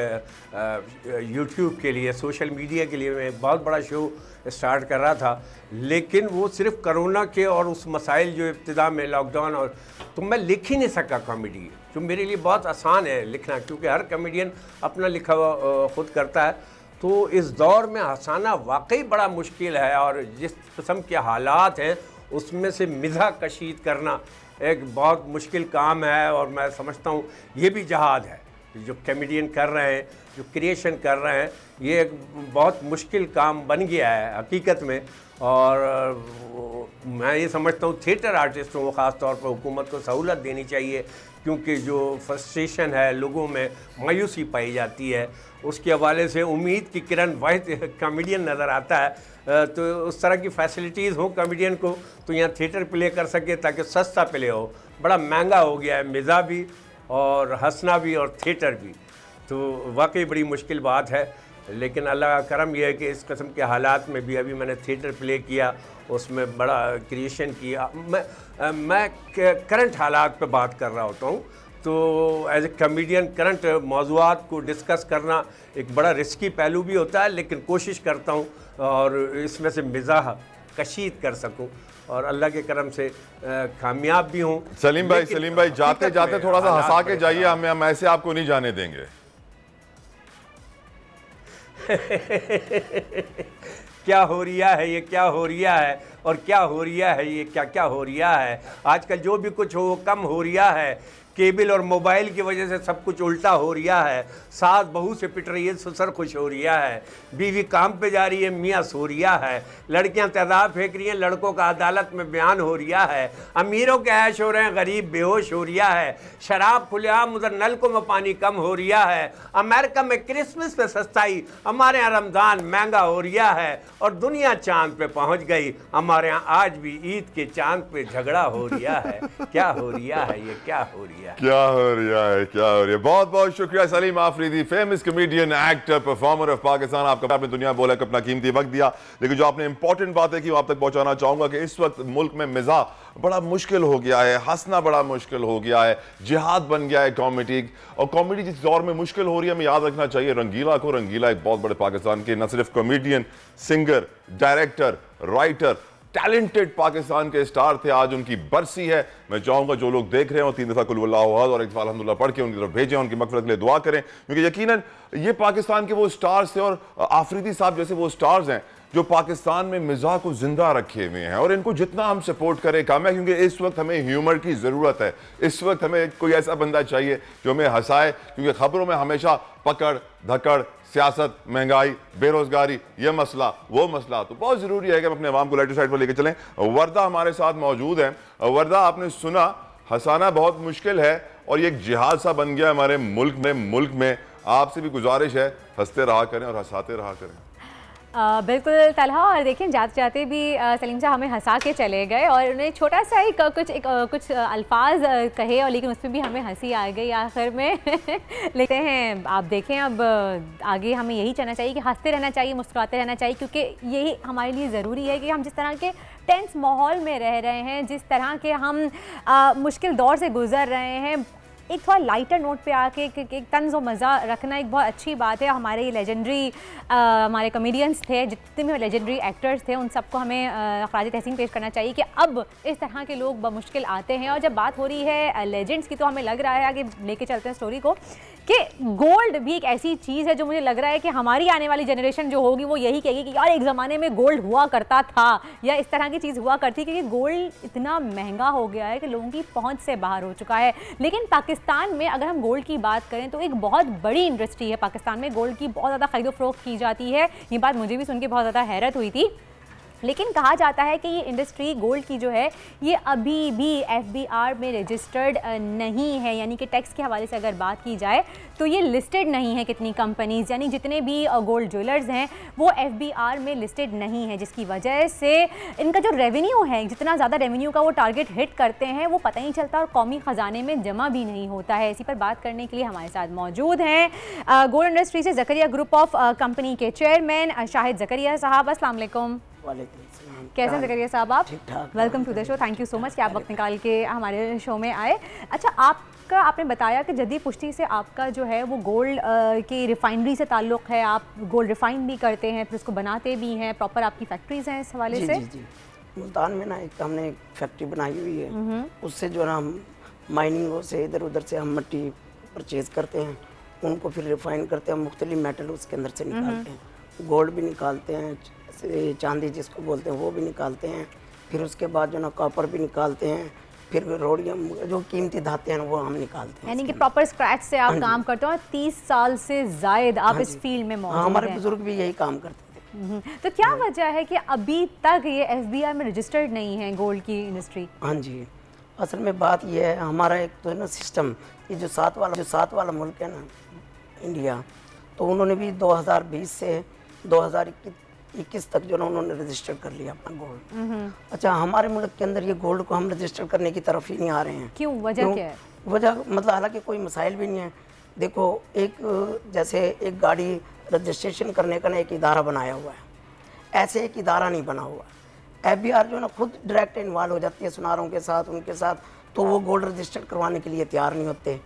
यूट्यूब के लिए, सोशल मीडिया के लिए मैं एक बहुत बड़ा शो स्टार्ट कर रहा था, लेकिन वो सिर्फ कोरोना के और उस मसाइल जो इब्तिदा में लॉकडाउन, और तो मैं लिख ही नहीं सका कॉमेडी, जो मेरे लिए बहुत आसान है लिखना, क्योंकि हर कॉमेडियन अपना लिखा हुआ ख़ुद करता है। तो इस दौर में हंसाना वाकई बड़ा मुश्किल है, और जिस किस्म के हालात हैं उसमें से मिज़ाह कशीद करना एक बहुत मुश्किल काम है। और मैं समझता हूँ ये भी जहाद है, जो कॉमेडियन कर रहे हैं, जो क्रिएशन कर रहे हैं, ये एक बहुत मुश्किल काम बन गया है हकीकत में। और मैं ये समझता हूँ थिएटर आर्टिस्टों को ख़ास तौर पर हुकूमत को सहूलत देनी चाहिए, क्योंकि जो फ्रस्ट्रेशन है, लोगों में मायूसी पाई जाती है, उसके हवाले से उम्मीद की किरण वाहिद कॉमेडियन नज़र आता है तो उस तरह की फैसिलिटीज़ हो कॉमेडियन को, तो यहाँ थिएटर प्ले कर सके ताकि सस्ता प्ले हो। बड़ा महंगा हो गया है मिज़ा भी और हंसना भी और थिएटर भी, तो वाकई बड़ी मुश्किल बात है। लेकिन अल्लाह का करम यह है कि इस किस्म के हालात में भी अभी मैंने थिएटर प्ले किया, उसमें बड़ा क्रिएशन किया। मैं करंट हालात पे बात कर रहा होता हूँ, तो एज ए कॉमेडियन करंट मौज़ूआत को डिस्कस करना एक बड़ा रिस्की पहलू भी होता है, लेकिन कोशिश करता हूँ और इसमें से मिज़ाह कशीद कर सकूँ और अल्लाह के करम से कामयाब भी हूँ। सलीम भाई जाते जाते थोड़ा सा हंसा के जाइए, हम ऐसे आपको नहीं जाने देंगे। क्या हो रिया है ये, क्या हो रिया है, और क्या हो रिया है ये, क्या क्या हो रिया है। आजकल जो भी कुछ हो वो कम हो रिया है। केबल और मोबाइल की वजह से सब कुछ उल्टा हो रिया है। सास बहू से पिट रही है, ससुर खुश हो रिया है। बीवी काम पे जा रही है, मियाँ सो रिया है। लड़कियां तेजाब फेंक रही हैं, लड़कों का अदालत में बयान हो रिया है। अमीरों के ऐश हो रहे हैं, गरीब बेहोश हो रिया है। शराब खुलेआम, उधर नलकों में पानी कम हो रिया है। अमेरिका में क्रिसमस पे सस्ताई, हमारे यहाँ रमज़ान महंगा हो रिया है। और दुनिया चांद पे पहुँच गई, हमारे यहाँ आज भी ईद के चांद पे झगड़ा हो रिया है। क्या हो रिया है ये, क्या हो रिया है, क्या हो रहा है, क्या हो रहा है। बहुत बहुत शुक्रिया Salim Afridi, famous comedian, actor, performer of Pakistan. आपका आपने दुनिया बोला कि अपना कीमती वक्त दिया, लेकिन जो आपने इंपॉर्टेंट बात है कि वो आप तक पहुंचाना चाहूंगा कि इस वक्त मुल्क में मिजाज बड़ा मुश्किल हो गया है, हंसना बड़ा मुश्किल हो गया है, जिहाद बन गया है कॉमेडी। और कॉमेडी जिस दौर में मुश्किल हो रही है, हमें याद रखना चाहिए रंगीला को। रंगीला एक बहुत बड़े पाकिस्तान के न सिर्फ comedian, singer, director, writer, talented Pakistan के स्टार थे। आज उनकी बरसी है। मैं चाहूंगा जो लोग देख रहे हो 3 दफा कुल वल्लाहु अहद और 1 दफा अल्हम्दुलिल्लाह पढ़ के उनकी तरफ भेजें, उनकी मगफिरत के लिए दुआ करें, क्योंकि यकीनन ये पाकिस्तान के वो स्टार्स थे और आफरीदी साहब जैसे वो स्टार्स हैं जो पाकिस्तान में मिजाज को जिंदा रखे हुए हैं। और इनको जितना हम सपोर्ट करें कम है, क्योंकि इस वक्त हमें ह्यूमर की ज़रूरत है। इस वक्त हमें कोई ऐसा बंदा चाहिए जो हमें हंसाए, क्योंकि खबरों में हमेशा पकड़ धकड़, सियासत, महंगाई, बेरोजगारी, ये मसला वो मसला, तो बहुत ज़रूरी है कि हम अपने अवाम को लाइटर साइड पर लेकर चलें। वर्दा हमारे साथ मौजूद हैं। वर्दा, आपने सुना हंसाना बहुत मुश्किल है और ये एक जिहाद सा बन गया हमारे मुल्क में। आपसे भी गुजारिश है, हंसते रहा करें और हंसाते रहा करें। बिल्कुल तलहा। और देखिए जाते जाते भी सलीम साहब हमें हंसा के चले गए और उन्हें छोटा सा ही कुछ अल्फाज कहे, और लेकिन उसमें भी हमें हंसी आ गई आखिर में। लेते हैं, आप देखें अब आगे हमें यही चाहना चाहिए कि हंसते रहना चाहिए, मुस्कुराते रहना चाहिए, क्योंकि यही हमारे लिए ज़रूरी है कि हम जिस तरह के टेंस माहौल में रह रहे हैं, जिस तरह के हम मुश्किल दौर से गुजर रहे हैं, एक थोड़ा लाइटर नोट पे आके एक तंज़ और मज़ा रखना एक बहुत अच्छी बात है। हमारे लेजेंडरी हमारे कॉमेडियंस थे, जितने भी लेजेंडरी एक्टर्स थे, उन सबको हमें ख़राज तहसीन पेश करना चाहिए कि अब इस तरह के लोग बमुश्किल आते हैं। और जब बात हो रही है लेजेंड्स की, तो हमें लग रहा है, आगे लेके चलते हैं स्टोरी को, कि गोल्ड भी एक ऐसी चीज़ है जो मुझे लग रहा है कि हमारी आने वाली जनरेशन जो होगी वो यही कहेगी कि यार एक ज़माने में गोल्ड हुआ करता था या इस तरह की चीज़ हुआ करती, क्योंकि गोल्ड इतना महंगा हो गया है कि लोगों की पहुंच से बाहर हो चुका है। लेकिन पाकिस्तान में अगर हम गोल्ड की बात करें तो एक बहुत बड़ी इंडस्ट्री है पाकिस्तान में, गोल्ड की बहुत ज़्यादा खरीदो फरोख्त की जाती है। ये बात मुझे भी सुन के बहुत ज़्यादा हैरत हुई थी। लेकिन कहा जाता है कि ये इंडस्ट्री गोल्ड की जो है ये अभी भी FBR में रजिस्टर्ड नहीं है, यानी कि टैक्स के हवाले से अगर बात की जाए तो ये लिस्टेड नहीं है। कितनी कंपनीज़, यानी जितने भी गोल्ड ज्वेलर्स हैं वो FBR में लिस्टेड नहीं है, जिसकी वजह से इनका जो रेवेन्यू है, जितना ज़्यादा रेवेन्यू का वो टारगेट हिट करते हैं वो पता ही चलता और कौमी ख़जाने में जमा भी नहीं होता है। इसी पर बात करने के लिए हमारे साथ मौजूद हैं गोल्ड इंडस्ट्री से ज़करिया ग्रुप ऑफ कंपनी के चेयरमैन शाहिद ज़करिया साहब। अस्सलाम वालेकुम। कैसे ज़करिया साहब आप? ठीक ठाक। Welcome to the show. Thank you so much कि आप वक्त निकाल के हमारे शो में आए। अच्छा, आपने बताया कि जदी पुश्ती से आपका जो है वो गोल्ड की रिफाइनरी से ताल्लुक़ है, आप गोल्ड रिफाइन भी करते हैं, फिर उसको बनाते भी हैं, प्रॉपर आपकी फैक्ट्रीज हैं इस हवाले से? जी। मुल्तान में ना एक हमने एक फैक्ट्री बनाई हुई है, उससे जो है ना हम माइनिंगों से इधर उधर से हम मिट्टी परचेज़ करते हैं, उनको फिर रिफाइन करते हैं, मुख्तलिफ मेटल उसके अंदर से निकालते हैं, गोल्ड भी निकालते हैं, चांदी जिसको बोलते हैं वो भी निकालते हैं, फिर उसके बाद जो ना कॉपर भी निकालते हैं, फिर रोडियम जो कीमती धाते हैं वो हम निकालते हैं। यानी कि प्रॉपर स्क्रैच से आप काम करते हो। 30 साल से ज़ायद आप इस फील्ड में मौजूद हैं। हमारे बुजुर्ग भी यही काम करते थे। तो क्या वजह है कि अभी तक ये FBR में रजिस्टर्ड नहीं है गोल्ड की इंडस्ट्री? हाँ जी, असल में बात ये है, हमारा एक तो है ना सिस्टम, ये जो सात वाला मुल्क है ना इंडिया, तो उन्होंने भी 2020 से 2021 21 तक जो ना उन्होंने रजिस्टर कर लिया अपना गोल्ड। अच्छा, हमारे मुल्क के अंदर ये गोल्ड को हम रजिस्टर करने की तरफ ही नहीं आ रहे हैं। क्यों, वजह क्या है? वजह मतलब हालांकि कोई मसाइल भी नहीं है। देखो, एक जैसे एक गाड़ी रजिस्ट्रेशन करने का ना एक इदारा बनाया हुआ है, ऐसे एक इदारा नहीं बना हुआ। FBR जो ना खुद डायरेक्ट इन्वॉल्व हो जाती है सुनारों के साथ, उनके साथ, तो वो गोल्ड रजिस्टर करवाने के लिए तैयार नहीं होते।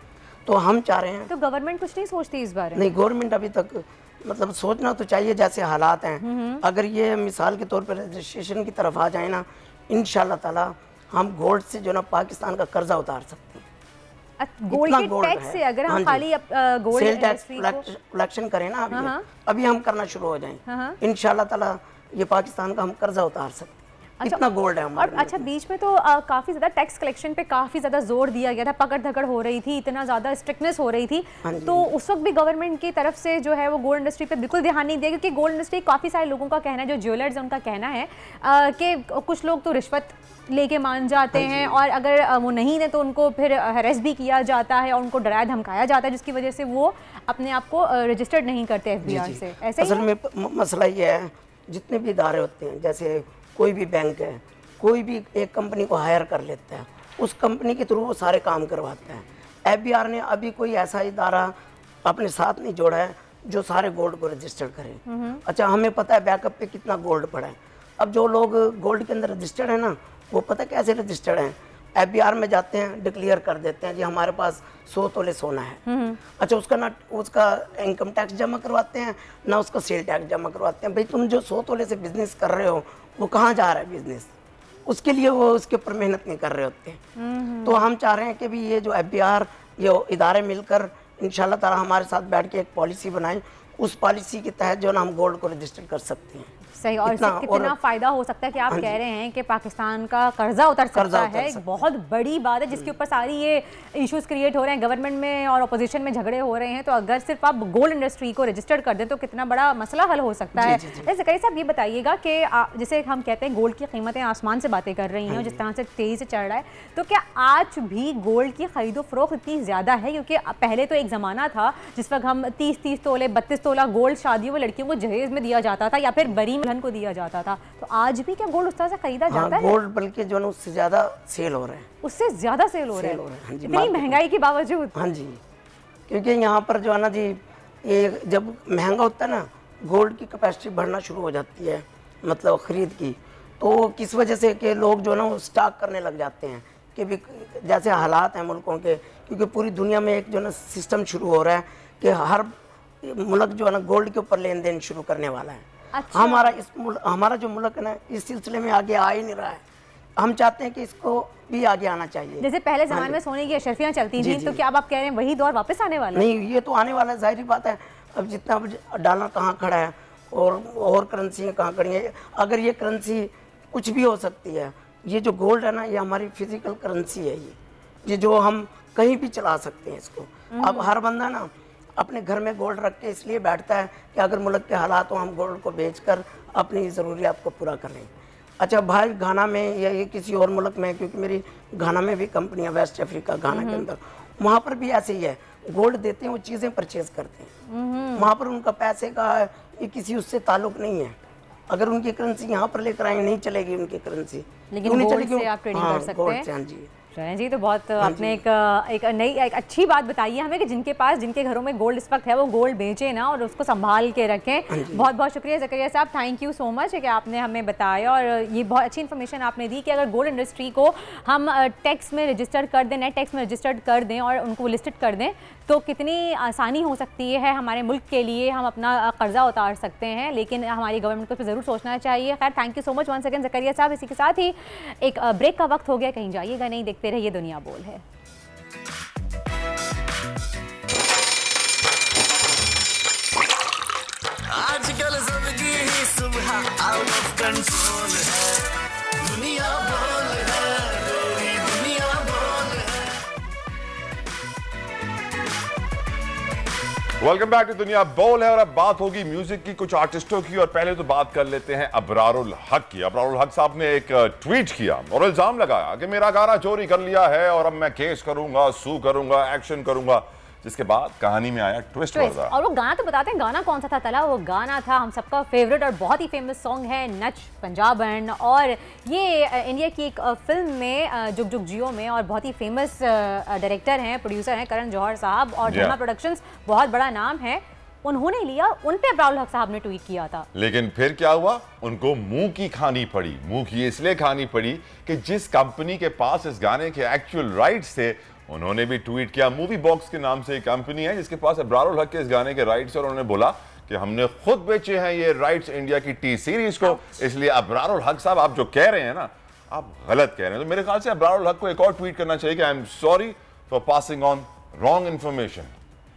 तो हम चाह रहे हैं, तो गवर्नमेंट कुछ नहीं सोचती इस बारे में? नहीं, गवर्नमेंट अभी तक मतलब सोचना तो चाहिए जैसे हालात हैं। अगर ये मिसाल के तौर पर रजिस्ट्रेशन की तरफ आ जाए ना, इंशाल्लाह ताला हम गोल्ड से जो ना पाकिस्तान का कर्जा उतार सकते हैं। गोल्ड के टैक्स से अगर हम खाली गोल्ड सेल टैक्स कलेक्शन करें ना, अभी हम करना शुरू हो जाएं, इंशाल्लाह ताला ये पाकिस्तान का हम कर्जा उतार सकते हैं। अच्छा, इतना गोल्ड है हमारे। और अच्छा, बीच में तो काफ़ी ज़्यादा टैक्स कलेक्शन पे काफ़ी ज़्यादा जोर दिया गया था, पकड़ धकड़ हो रही थी, इतना ज़्यादा स्ट्रिक्टनेस हो रही थी, तो उस वक्त भी गवर्नमेंट की तरफ से जो है वो गोल्ड इंडस्ट्री पे बिल्कुल ध्यान नहीं दिया, क्योंकि गोल्ड इंडस्ट्री काफ़ी सारे लोगों का कहना है, जो ज्वेलर्स हैं उनका कहना है कि कुछ लोग तो रिश्वत लेके मान जाते हैं, और अगर वो नहीं दें तो उनको फिर हरेस भी किया जाता है और उनको डराया धमकाया जाता है, जिसकी वजह से वो अपने आप को रजिस्टर्ड नहीं करते FBR से। ऐसे असल में मसला ये है, जितने भी इदारे होते हैं, जैसे कोई भी बैंक है, कोई भी एक कंपनी को हायर कर लेता है, उस कंपनी के थ्रू वो सारे काम करवाता है। FBR ने अभी कोई ऐसा इदारा अपने साथ नहीं जोड़ा है जो सारे गोल्ड को रजिस्टर करे। अच्छा, हमें पता है बैकअप पे कितना गोल्ड पड़ा है। अब जो लोग गोल्ड के अंदर रजिस्टर्ड है ना, वो पता कैसे रजिस्टर्ड हैं? FBR में जाते हैं, डिक्लेयर कर देते हैं जी हमारे पास 100 तोले सोना है। अच्छा, उसका ना उसका इनकम टैक्स जमा करवाते हैं, ना उसका सेल टैक्स जमा करवाते हैं। भाई, तुम जो 100 तोले से बिजनेस कर रहे हो वो कहाँ जा रहा है बिजनेस? उसके लिए वो उसके ऊपर मेहनत नहीं कर रहे होते। तो हम चाह रहे हैं कि भी ये जो FBR, ये इदारे मिलकर इंशाल्लाह ताला हमारे साथ बैठ के एक पॉलिसी बनाएं, उस पॉलिसी के तहत जो ना हम गोल्ड को रजिस्टर कर सकते हैं। सही। और इससे कितना फायदा हो सकता है कि आप कह रहे हैं कि पाकिस्तान का कर्जा उतर सकता है, एक बहुत बड़ी बात है, जिसके ऊपर सारी ये इश्यूज क्रिएट हो रहे हैं, गवर्नमेंट में और अपोजिशन में झगड़े हो रहे हैं। तो अगर सिर्फ आप गोल्ड इंडस्ट्री को रजिस्टर कर दें तो कितना बड़ा मसला हल हो सकता है। ज़करिया साहब, ये बताइएगा कि जैसे हम कहते हैं गोल्ड की कीमतें आसमान से बातें कर रही हैं, जिस तरह से तेज़ी से चढ़ रहा है, तो क्या आज भी गोल्ड की खरीदो फरोख्त इतनी ज़्यादा है? क्योंकि पहले तो एक ज़माना था जिस वक्त हम 30-30 तोले 32 तोला गोल्ड शादियों में लड़कियों को जहेज में दिया जाता था या फिर बरी को दिया जाता था, तो आज भी क्या गोल्ड उस तरह से खरीदा जाता है? गोल्ड बल्कि जो है उससे ज्यादा सेल हो रहा है, उससे ज्यादा सेल हो रहा है इतनी महंगाई के बावजूद। हाँ जी, क्योंकि यहाँ पर जो है ना जी, ये जब महंगा होता है ना, गोल्ड की कैपेसिटी बढ़ना शुरू हो जाती है, मतलब खरीद की, तो किस वजह से कि लोग जो है ना वो स्टॉक करने लग जाते हैं कि भी जैसे हालात हैं मुल्कों के, क्योंकि पूरी दुनिया में एक जो है ना सिस्टम शुरू हो रहा है कि हर मुल्क जो है ना गोल्ड के ऊपर लेन देन शुरू करने वाला है। अच्छा। हमारा जो मुल्क है ना इस सिलसिले में आगे आ ही नहीं रहा है। हम चाहते हैं कि इसको भी आगे आना चाहिए। जैसे पहले ज़माने में सोने की अशरफियाँ चलती थी, तो क्या अब आप कह रहे हैं वही दौर वापस आने वाला है? नहीं, ये तो आने वाला है, जाहिर बात है। अब जितना डॉलर कहाँ खड़ा है और करेंसी कहाँ खड़ी है, अगर ये करेंसी कुछ भी हो सकती है, ये जो गोल्ड है ना ये हमारी फिजिकल करेंसी है, ये जो हम कहीं भी चला सकते हैं इसको। अब हर बंदा ना अपने घर में गोल्ड रख के इसलिए बैठता है कि अगर मुल्क के हालात हो हम गोल्ड को बेचकर अपनी ज़रूरियात को पूरा करें। अच्छा भाई, घाना में या ये किसी और मुल्क में, क्योंकि मेरी घाना में भी कंपनियां, वेस्ट अफ्रीका घाना के अंदर, वहाँ पर भी ऐसे ही है, गोल्ड देते हैं, वो चीज़ें परचेज करते हैं। वहाँ पर उनका पैसे का ये किसी उससे ताल्लुक नहीं है। अगर उनकी करेंसी यहाँ पर लेकर आएंगे नहीं चलेगी उनकी करेंसी, लेकिन गोल्ड से आप ट्रेडिंग कर सकते हैं। हाँ जी जी, तो बहुत आपने एक नई एक अच्छी बात बताई है हमें कि जिनके घरों में गोल्ड इस वक्त है वो गोल्ड बेचें ना और उसको संभाल के रखें। बहुत बहुत शुक्रिया ज़करिया साहब, थैंक यू सो मच कि आपने हमें बताया और ये बहुत अच्छी इन्फॉर्मेशन आपने दी कि अगर गोल्ड इंडस्ट्री को हम टैक्स में रजिस्टर कर दें, नेट टैक्स में रजिस्टर्ड कर दें और उनको लिस्टेड कर दें तो कितनी आसानी हो सकती है हमारे मुल्क के लिए, हम अपना कर्जा उतार सकते हैं। लेकिन हमारी गवर्नमेंट को इस पर ज़रूर सोचना चाहिए। खैर, thank you so much one second Zakaria साहब। इसी के साथ ही एक ब्रेक का वक्त हो गया, कहीं जाइएगा नहीं, देखते रहिए दुनिया बोल है। आजकल जिंदगी ही सुबह आउट ऑफ कंट्रोल है, दुनिया बोल है, दुनिया बोल है। वेलकम बैक टू दुनिया बोल है और अब बात होगी म्यूजिक की, कुछ आर्टिस्टों की। और पहले तो बात कर लेते हैं अबरारुल हक की। अबरारुल हक साहब ने एक ट्वीट किया और इल्जाम लगाया कि मेरा गाना चोरी कर लिया है और अब मैं केस करूंगा, सू करूंगा, एक्शन करूंगा। जिसके बाद कहानी में आया ट्विस्ट। और वो गाना तो बताते हैं, गाना कौन सा था तला? वो गाना था हम सबका फेवरेट और बहुत ही फेमस सॉन्ग है नच पंजाबन, और ये इंडिया की एक फिल्म में जुग जुग जियो में, और बहुत ही फेमस डायरेक्टर हैं, प्रोड्यूसर हैं करण जौहर साहब, और धर्मा प्रोडक्शंस बहुत बड़ा नाम है, उन्होंने लिया, उन पे अब्रारुल हक साहब ने ट्वीट किया था। लेकिन फिर क्या हुआ, उनको मुंह की खानी पड़ी। मुंह की इसलिए खानी पड़ी कि जिस कंपनी के पास इस गाने के एक्चुअल राइट्स थे उन्होंने भी ट्वीट किया। मूवी बॉक्स के नाम से एक कंपनी है जिसके पास अब्रारुल हक के इस गाने के राइट्स, और उन्होंने बोला कि हमने खुद बेचे हैं ये राइट्स इंडिया की टी सीरीज को, इसलिए अब्रारुल हक साहब आप जो कह रहे हैं ना, आप गलत कह रहे हैं। तो मेरे ख्याल से अब्रारुल हक को एक और ट्वीट करना चाहिए कि I am sorry for passing on wrong information.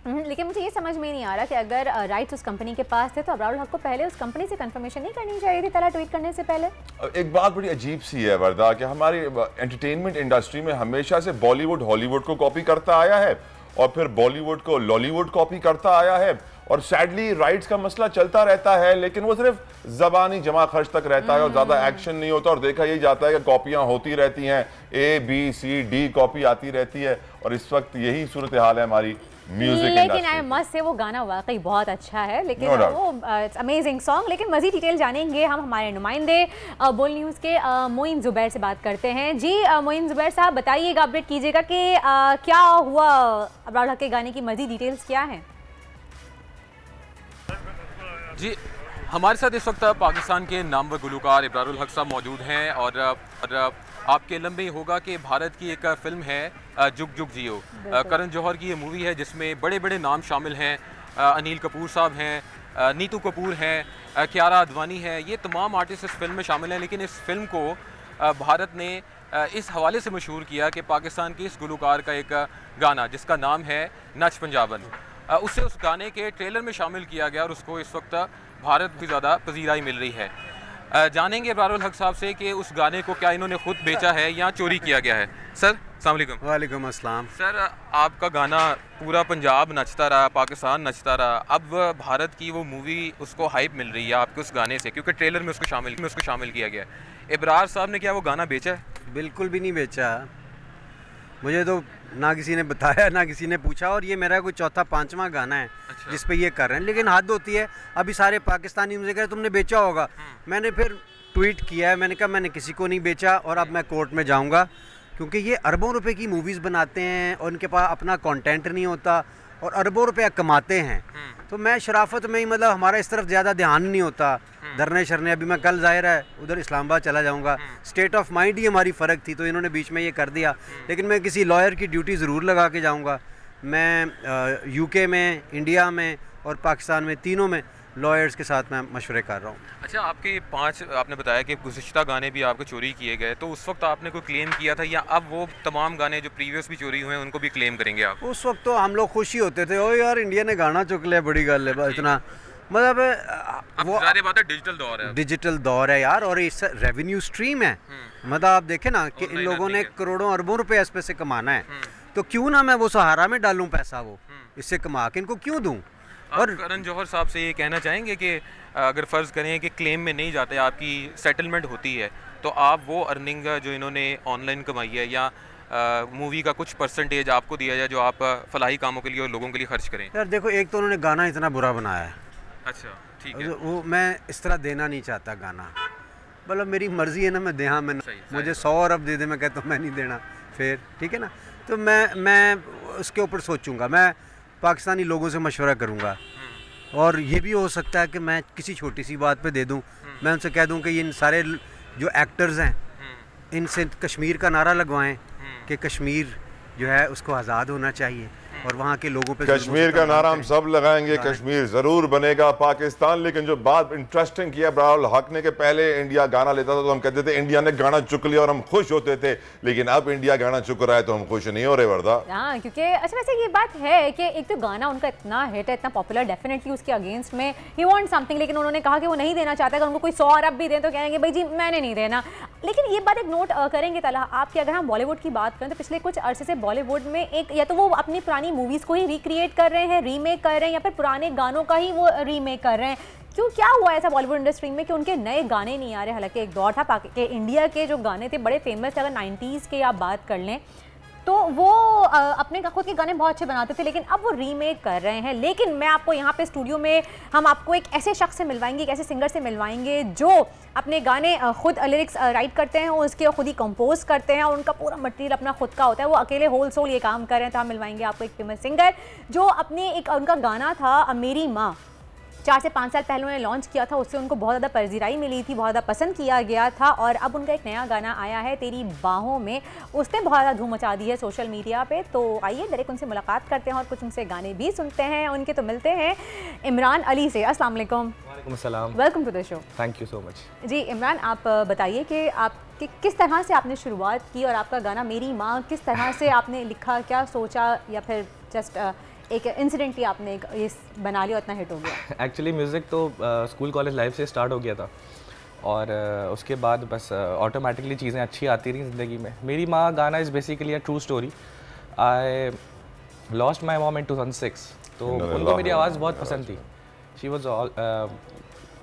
लेकिन मुझे ये समझ में नहीं आ रहा कि अगर राइट्स उस कंपनी के पास थे तो अब्रारुल हक को पहले उस कंपनी से कंफर्मेशन नहीं करनी चाहिए थी तला ट्वीट करने से पहले? एक बात बड़ी अजीब सी है वर्दा कि हमारी एंटरटेनमेंट इंडस्ट्री में हमेशा से बॉलीवुड हॉलीवुड को कॉपी करता आया है, और फिर बॉलीवुड को लॉलीवुड कॉपी करता आया है, और सैडली राइट्स का मसला चलता रहता है, लेकिन वो सिर्फ जबानी जमा खर्च तक रहता है और ज्यादा एक्शन नहीं होता, और देखा यही जाता है कि कॉपियां होती रहती हैं, A-B-C-D कॉपी आती रहती है, और इस वक्त यही सूरत हाल है हमारी म्यूजिक। लेकिन आई मस्ट से वो गाना वाकई बहुत अच्छा है, लेकिन वो इट्स अमेजिंग सॉन्ग। लेकिन मज़ीद डिटेल जानेंगे हम हमारे नुमाइंदे बोल न्यूज़ के मोइन ज़ुबैर से बात करते हैं। जी मोइन ज़ुबैर साहब बताइएगा, अपडेट कीजिएगा कि क्या हुआ, अब्रारुल हक के गाने की मज़ीद डिटेल्स क्या हैं? जी हमारे साथ इस वक्त पाकिस्तान के नामवर गुलकार अब्रारुल हक साहब मौजूद हैं, और आपके लम्बे होगा कि भारत की एक फ़िल्म है जुग जुग जियो, करण जौहर की ये मूवी है जिसमें बड़े बड़े नाम शामिल हैं, अनिल कपूर साहब हैं, नीतू कपूर हैं, कियारा अडवाणी है, ये तमाम आर्टिस्ट इस फिल्म में शामिल हैं। लेकिन इस फिल्म को भारत ने इस हवाले से मशहूर किया कि पाकिस्तान के इस गुलकार का एक गाना जिसका नाम है नच पंजाबन, उसे उस गाने के ट्रेलर में शामिल किया गया, और उसको इस वक्त भारत भी ज़्यादा पजीराई मिल रही है। जानेंगे अब्रारुल हक साहब से कि उस गाने को क्या इन्होंने खुद बेचा है या चोरी किया गया है। सर अस्सलाम वालेकुम। वालेकुम अस्सलाम। सर आपका गाना पूरा पंजाब नचता रहा, पाकिस्तान नचता रहा, अब भारत की वो मूवी उसको हाइप मिल रही है आपके उस गाने से, क्योंकि ट्रेलर में उसको शामिल किया गया है। इब्रार साहब ने क्या वो गाना बेचा है? बिल्कुल भी नहीं बेचा, मुझे तो ना किसी ने बताया ना किसी ने पूछा, और ये मेरा कोई चौथा पांचवा गाना है जिस पे ये कर रहे हैं। लेकिन हद होती है, अभी सारे पाकिस्तानी मुझे कह रहे तुमने बेचा होगा, मैंने फिर ट्वीट किया है, मैंने कहा मैंने किसी को नहीं बेचा, और अब मैं कोर्ट में जाऊंगा, क्योंकि ये अरबों रुपए की मूवीज़ बनाते हैं और उनके पास अपना कंटेंट नहीं होता और अरबों रुपया कमाते हैं। तो मैं शराफत में ही, मतलब हमारा इस तरफ ज़्यादा ध्यान नहीं होता, धरने शरने। अभी मैं कल ज़ाहिर है उधर इस्लामाबाद चला जाऊंगा, स्टेट ऑफ माइंड ही हमारी फ़र्क थी, तो इन्होंने बीच में ये कर दिया। लेकिन मैं किसी लॉयर की ड्यूटी ज़रूर लगा के जाऊँगा। मैं यूके में, इंडिया में और पाकिस्तान में, तीनों में लॉयर्स के साथ मैं मशवरे कर रहा हूँ। अच्छा, आपके 5 आपने बताया कि गुज़िश्ता गाने भी आपको चोरी किए गए, तो उस वक्त आपने कोई क्लेम किया था, या अब वो तमाम गाने जो प्रीवियस भी चोरी हुए हैं उनको भी क्लेम करेंगे आप? उस वक्त तो हम लोग खुशी होते थे, ओ यार इंडिया ने गाना चुक लिया, बड़ी गल है, इतना मतलब वो सारी बात है, डिजिटल दौर है, डिजिटल दौर है यार, और इस रेवेन्यू स्ट्रीम है। मतलब आप देखें ना कि इन लोगों ने करोड़ों अरबों रुपए इस पे से कमाना है, तो क्यों ना मैं वो सहारा में डालूं पैसा, वो इससे कमा के इनको क्यों दूं? और करण जौहर साहब से ये कहना चाहेंगे कि अगर फ़र्ज़ करें कि क्लेम में नहीं जाते, आपकी सेटलमेंट होती है, तो आप वो अर्निंग जो इन्होंने ऑनलाइन कमाई है या मूवी का कुछ परसेंटेज आपको दिया जाए जो आप फलाही कामों के लिए और लोगों के लिए खर्च करें? यार देखो, एक तो उन्होंने गाना इतना बुरा बनाया है, अच्छा ठीक है, वो मैं इस तरह देना नहीं चाहता गाना, मतलब मेरी मर्ज़ी है ना, मैं दे, हाँ मैं मुझे 100 अरब दे दे, मैं कहता हूँ मैं नहीं देना, फिर ठीक है ना, तो मैं उसके ऊपर सोचूंगा, मैं पाकिस्तानी लोगों से मशवरा करूंगा, और ये भी हो सकता है कि मैं किसी छोटी सी बात पे दे दूं, मैं उनसे कह दूं कि इन सारे जो एक्टर्स हैं इनसे कश्मीर का नारा लगवाएं कि कश्मीर जो है उसको आज़ाद होना चाहिए, और वहाँ के लोगों पे कश्मीर का नारा हम सब लगाएंगे, कश्मीर जरूर बनेगा पाकिस्तान। लेकिन जो बात इंटरेस्टिंग किया अब्रारुल हक ने कि पहले इंडिया गाना लेता था तो हम कहते थे इंडिया ने गाना चुक लिया और हम खुश होते थे, लेकिन अब इंडिया गाना चुक रहा है तो हम खुश नहीं हो रहे वर्दा। हाँ, क्योंकि अच्छा वैसे ये बात है कि एक तो गाना उनका इतना हिट है, इतना पॉपुलर, डेफिनेटली उसके अगेंस्ट में ही वांट समथिंग, लेकिन उन्होंने कहा कि वो नहीं देना चाहता, अगर उनको कोई 100 अरब भी दें तो कहेंगे भाई जी मैंने नहीं देना। लेकिन ये बात एक नोट करेंगे तला आपकी, अगर हम बॉलीवुड की बात करें तो पिछले कुछ अरसे से बॉलीवुड में एक, या तो वो अपनी पुरानी मूवीज़ को ही रिक्रिएट कर रहे हैं, रीमेक कर रहे हैं, या फिर पुराने गानों का ही वो रीमेक कर रहे हैं। क्यों, क्या हुआ ऐसा बॉलीवुड इंडस्ट्री में कि उनके नए गाने नहीं आ रहे? हालांकि एक दौर था कि इंडिया के जो गाने थे बड़े फेमस थे, अगर 90s के आप बात कर लें तो वो अपने खुद के गाने बहुत अच्छे बनाते थे, लेकिन अब वो रीमेक कर रहे हैं। लेकिन मैं आपको यहाँ पे स्टूडियो में हम आपको एक ऐसे शख्स से मिलवाएंगे, एक ऐसे सिंगर से मिलवाएंगे जो अपने गाने खुद लिरिक्स राइट करते हैं, उसके खुद ही कंपोज करते हैं और उनका पूरा मटेरियल अपना खुद का होता है। वो अकेले होल सोल ये काम कर रहे हैं। तो हम मिलवाएंगे आपको एक फेमस सिंगर जो अपने एक उनका गाना था मेरी माँ, 4 से 5 साल पहले उन्होंने लॉन्च किया था, उससे उनको बहुत ज़्यादा पज़ीराई मिली थी, बहुत ज़्यादा पसंद किया गया था। और अब उनका एक नया गाना आया है तेरी बाहों में, उसने बहुत ज़्यादा धूम मचा दी है सोशल मीडिया पे। तो आइए डायरेक्ट उनसे मुलाकात करते हैं और कुछ उनसे गाने भी सुनते हैं उनके। तो मिलते हैं इमरान अली से। अस्सलाम वालेकुम। वालेकुम अस्सलाम। Welcome to the show. Thank you so much. जी इमरान, आप बताइए कि आप किस तरह से आपने शुरुआत की और आपका गाना मेरी माँ किस तरह से आपने लिखा, क्या सोचा, या फिर जस्ट एक इंसिडेंटली आपने ये बना लिया, इतना हिट हो गया? एक्चुअली म्यूज़िक तो स्कूल कॉलेज लाइफ से स्टार्ट हो गया था और उसके बाद बस ऑटोमेटिकली चीज़ें अच्छी आती रही ज़िंदगी में। मेरी माँ गाना is basically a true story. I lost my mom in 2006, तो उनको मेरी आवाज़ बहुत पसंद थी। She was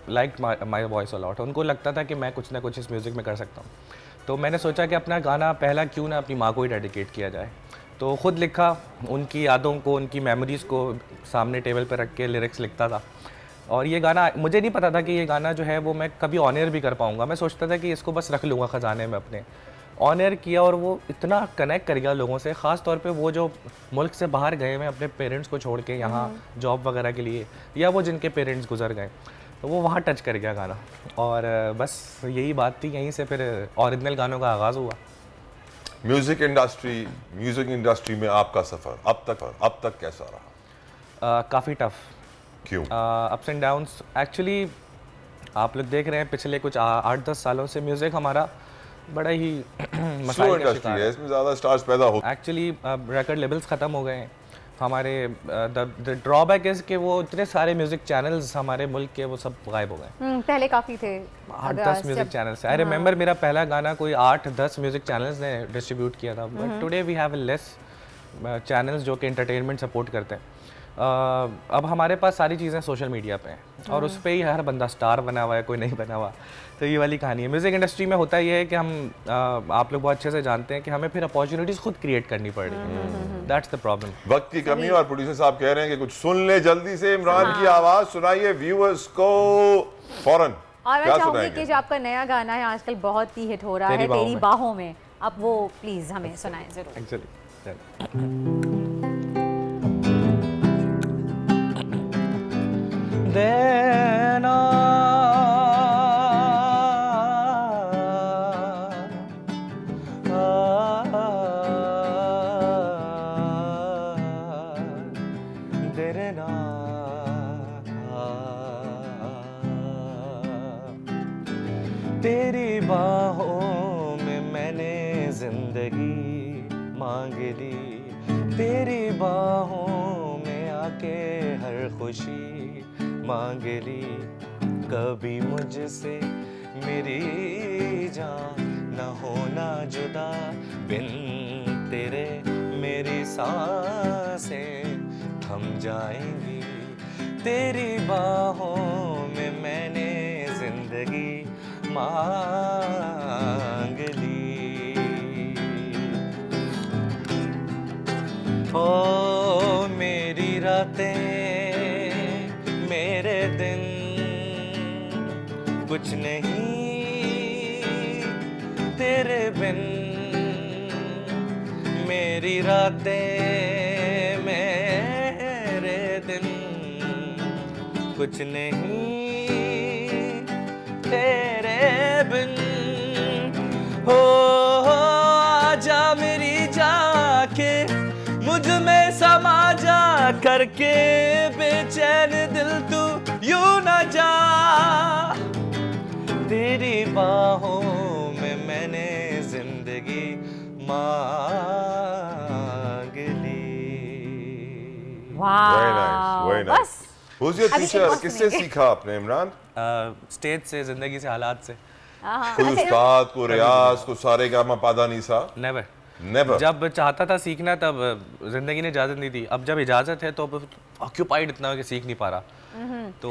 like my voice a lot. उनको लगता था कि मैं कुछ ना कुछ इस म्यूज़िक में कर सकता हूँ। तो मैंने सोचा कि अपना गाना पहला क्यों ना अपनी माँ को ही डेडिकेट किया जाए। तो ख़ुद लिखा, उनकी यादों को, उनकी मेमोरीज़ को सामने टेबल पर रख के लिरिक्स लिखता था। और ये गाना मुझे नहीं पता था कि ये गाना जो है वो मैं कभी ऑन एयर भी कर पाऊँगा। मैं सोचता था कि इसको बस रख लूँगा ख़जाने में अपने। ऑन एयर किया और वो इतना कनेक्ट कर गया लोगों से, ख़ास तौर पे वो जो मुल्क से बाहर गए हैं अपने पेरेंट्स को छोड़ के यहाँ जॉब वगैरह के लिए, या वो जिनके पेरेंट्स गुजर गए, तो वो वहाँ टच कर गया गाना। और बस यही बात थी, यहीं से फिर ओरिजिनल गानों का आगाज़ हुआ। म्यूजिक इंडस्ट्री में आपका सफ़र अब तक कैसा रहा? काफ़ी टफ। क्यों? Ups and downs. एक्चुअली आप लोग देख रहे हैं पिछले कुछ 8-10 सालों से म्यूज़िक हमारा बड़ा ही मसाइल का शिकार है। इसमें ज़्यादा स्टार्स पैदा हो। एक्चुअली रिकॉर्ड लेबल्स ख़त्म हो गए हैं हमारे। द ड्रॉबैक इज़ कि वो इतने सारे म्यूज़िक चैनल्स हमारे मुल्क के वो सब गायब हो गए। पहले काफ़ी थे, 8-10 म्यूज़िक चैनल्स। आई रिमेंबर मेरा पहला गाना कोई 8-10 म्यूज़िक चैनल्स ने डिस्ट्रीब्यूट किया था। But today we have less channels जो कि एंटरटेनमेंट सपोर्ट करते हैं। अब हमारे पास सारी चीज़ें सोशल मीडिया पे हैं और उस पर ही हर बंदा स्टार बना हुआ है, कोई नहीं बना हुआ। तो ये वाली कहानी है। म्यूज़िक इंडस्ट्री में होता ये है कि हम आप लोग बहुत अच्छे से जानते हैं कि हमें फिर अपॉर्चुनिटीज़ खुद क्रिएट करनी पड़ रही है। That's the problem. वक्त की कमी। और प्रोड्यूसर साहब कह रहे हैं कि कुछ सुन ले जल्दी से। इमरान की आवाज़ सुनाइए व्यूअर्स को फौरन। और मैं चाहूँगी कि जो आपका नया गाना है आजकल बहुत ही हिट हो रहा है, तेरी बाहों में, अब वो प्लीज़ हमें सुनाएं ज़रूर। देना देना तेरी बाहों में मैंने जिंदगी मांग ली, तेरी बाहों में आके हर खुशी मांग ली। कभी मुझसे मेरी जान न होना जुदा, बिन तेरे मेरी सांसें थम जाएंगी। तेरी बाहों में मैंने जिंदगी मांग ली। ओ मेरी रातें मेरे दिन कुछ नहीं तेरे बिन, मेरी रातें मेरे दिन कुछ नहीं तेरे बिन। हो आजा मेरी जाके मुझ में समा जा, करके बेचैन दिल तू यूं न जा। तेरी बाहों में मैंने जिंदगी मांग ली। Very nice. Who's your teacher? किससे सीखा आपने इमरान? स्टेज से, जिंदगी से, हालात से। कोई उस्ताद, को रियाज, को सारे गामा पादा नीसा? नेवर। जब चाहता था सीखना तब जिंदगी ने इजाज़त नहीं दी। अब जब इजाज़त है तो ऑक्यूपाइड इतना है कि सीख नहीं पा रहा। तो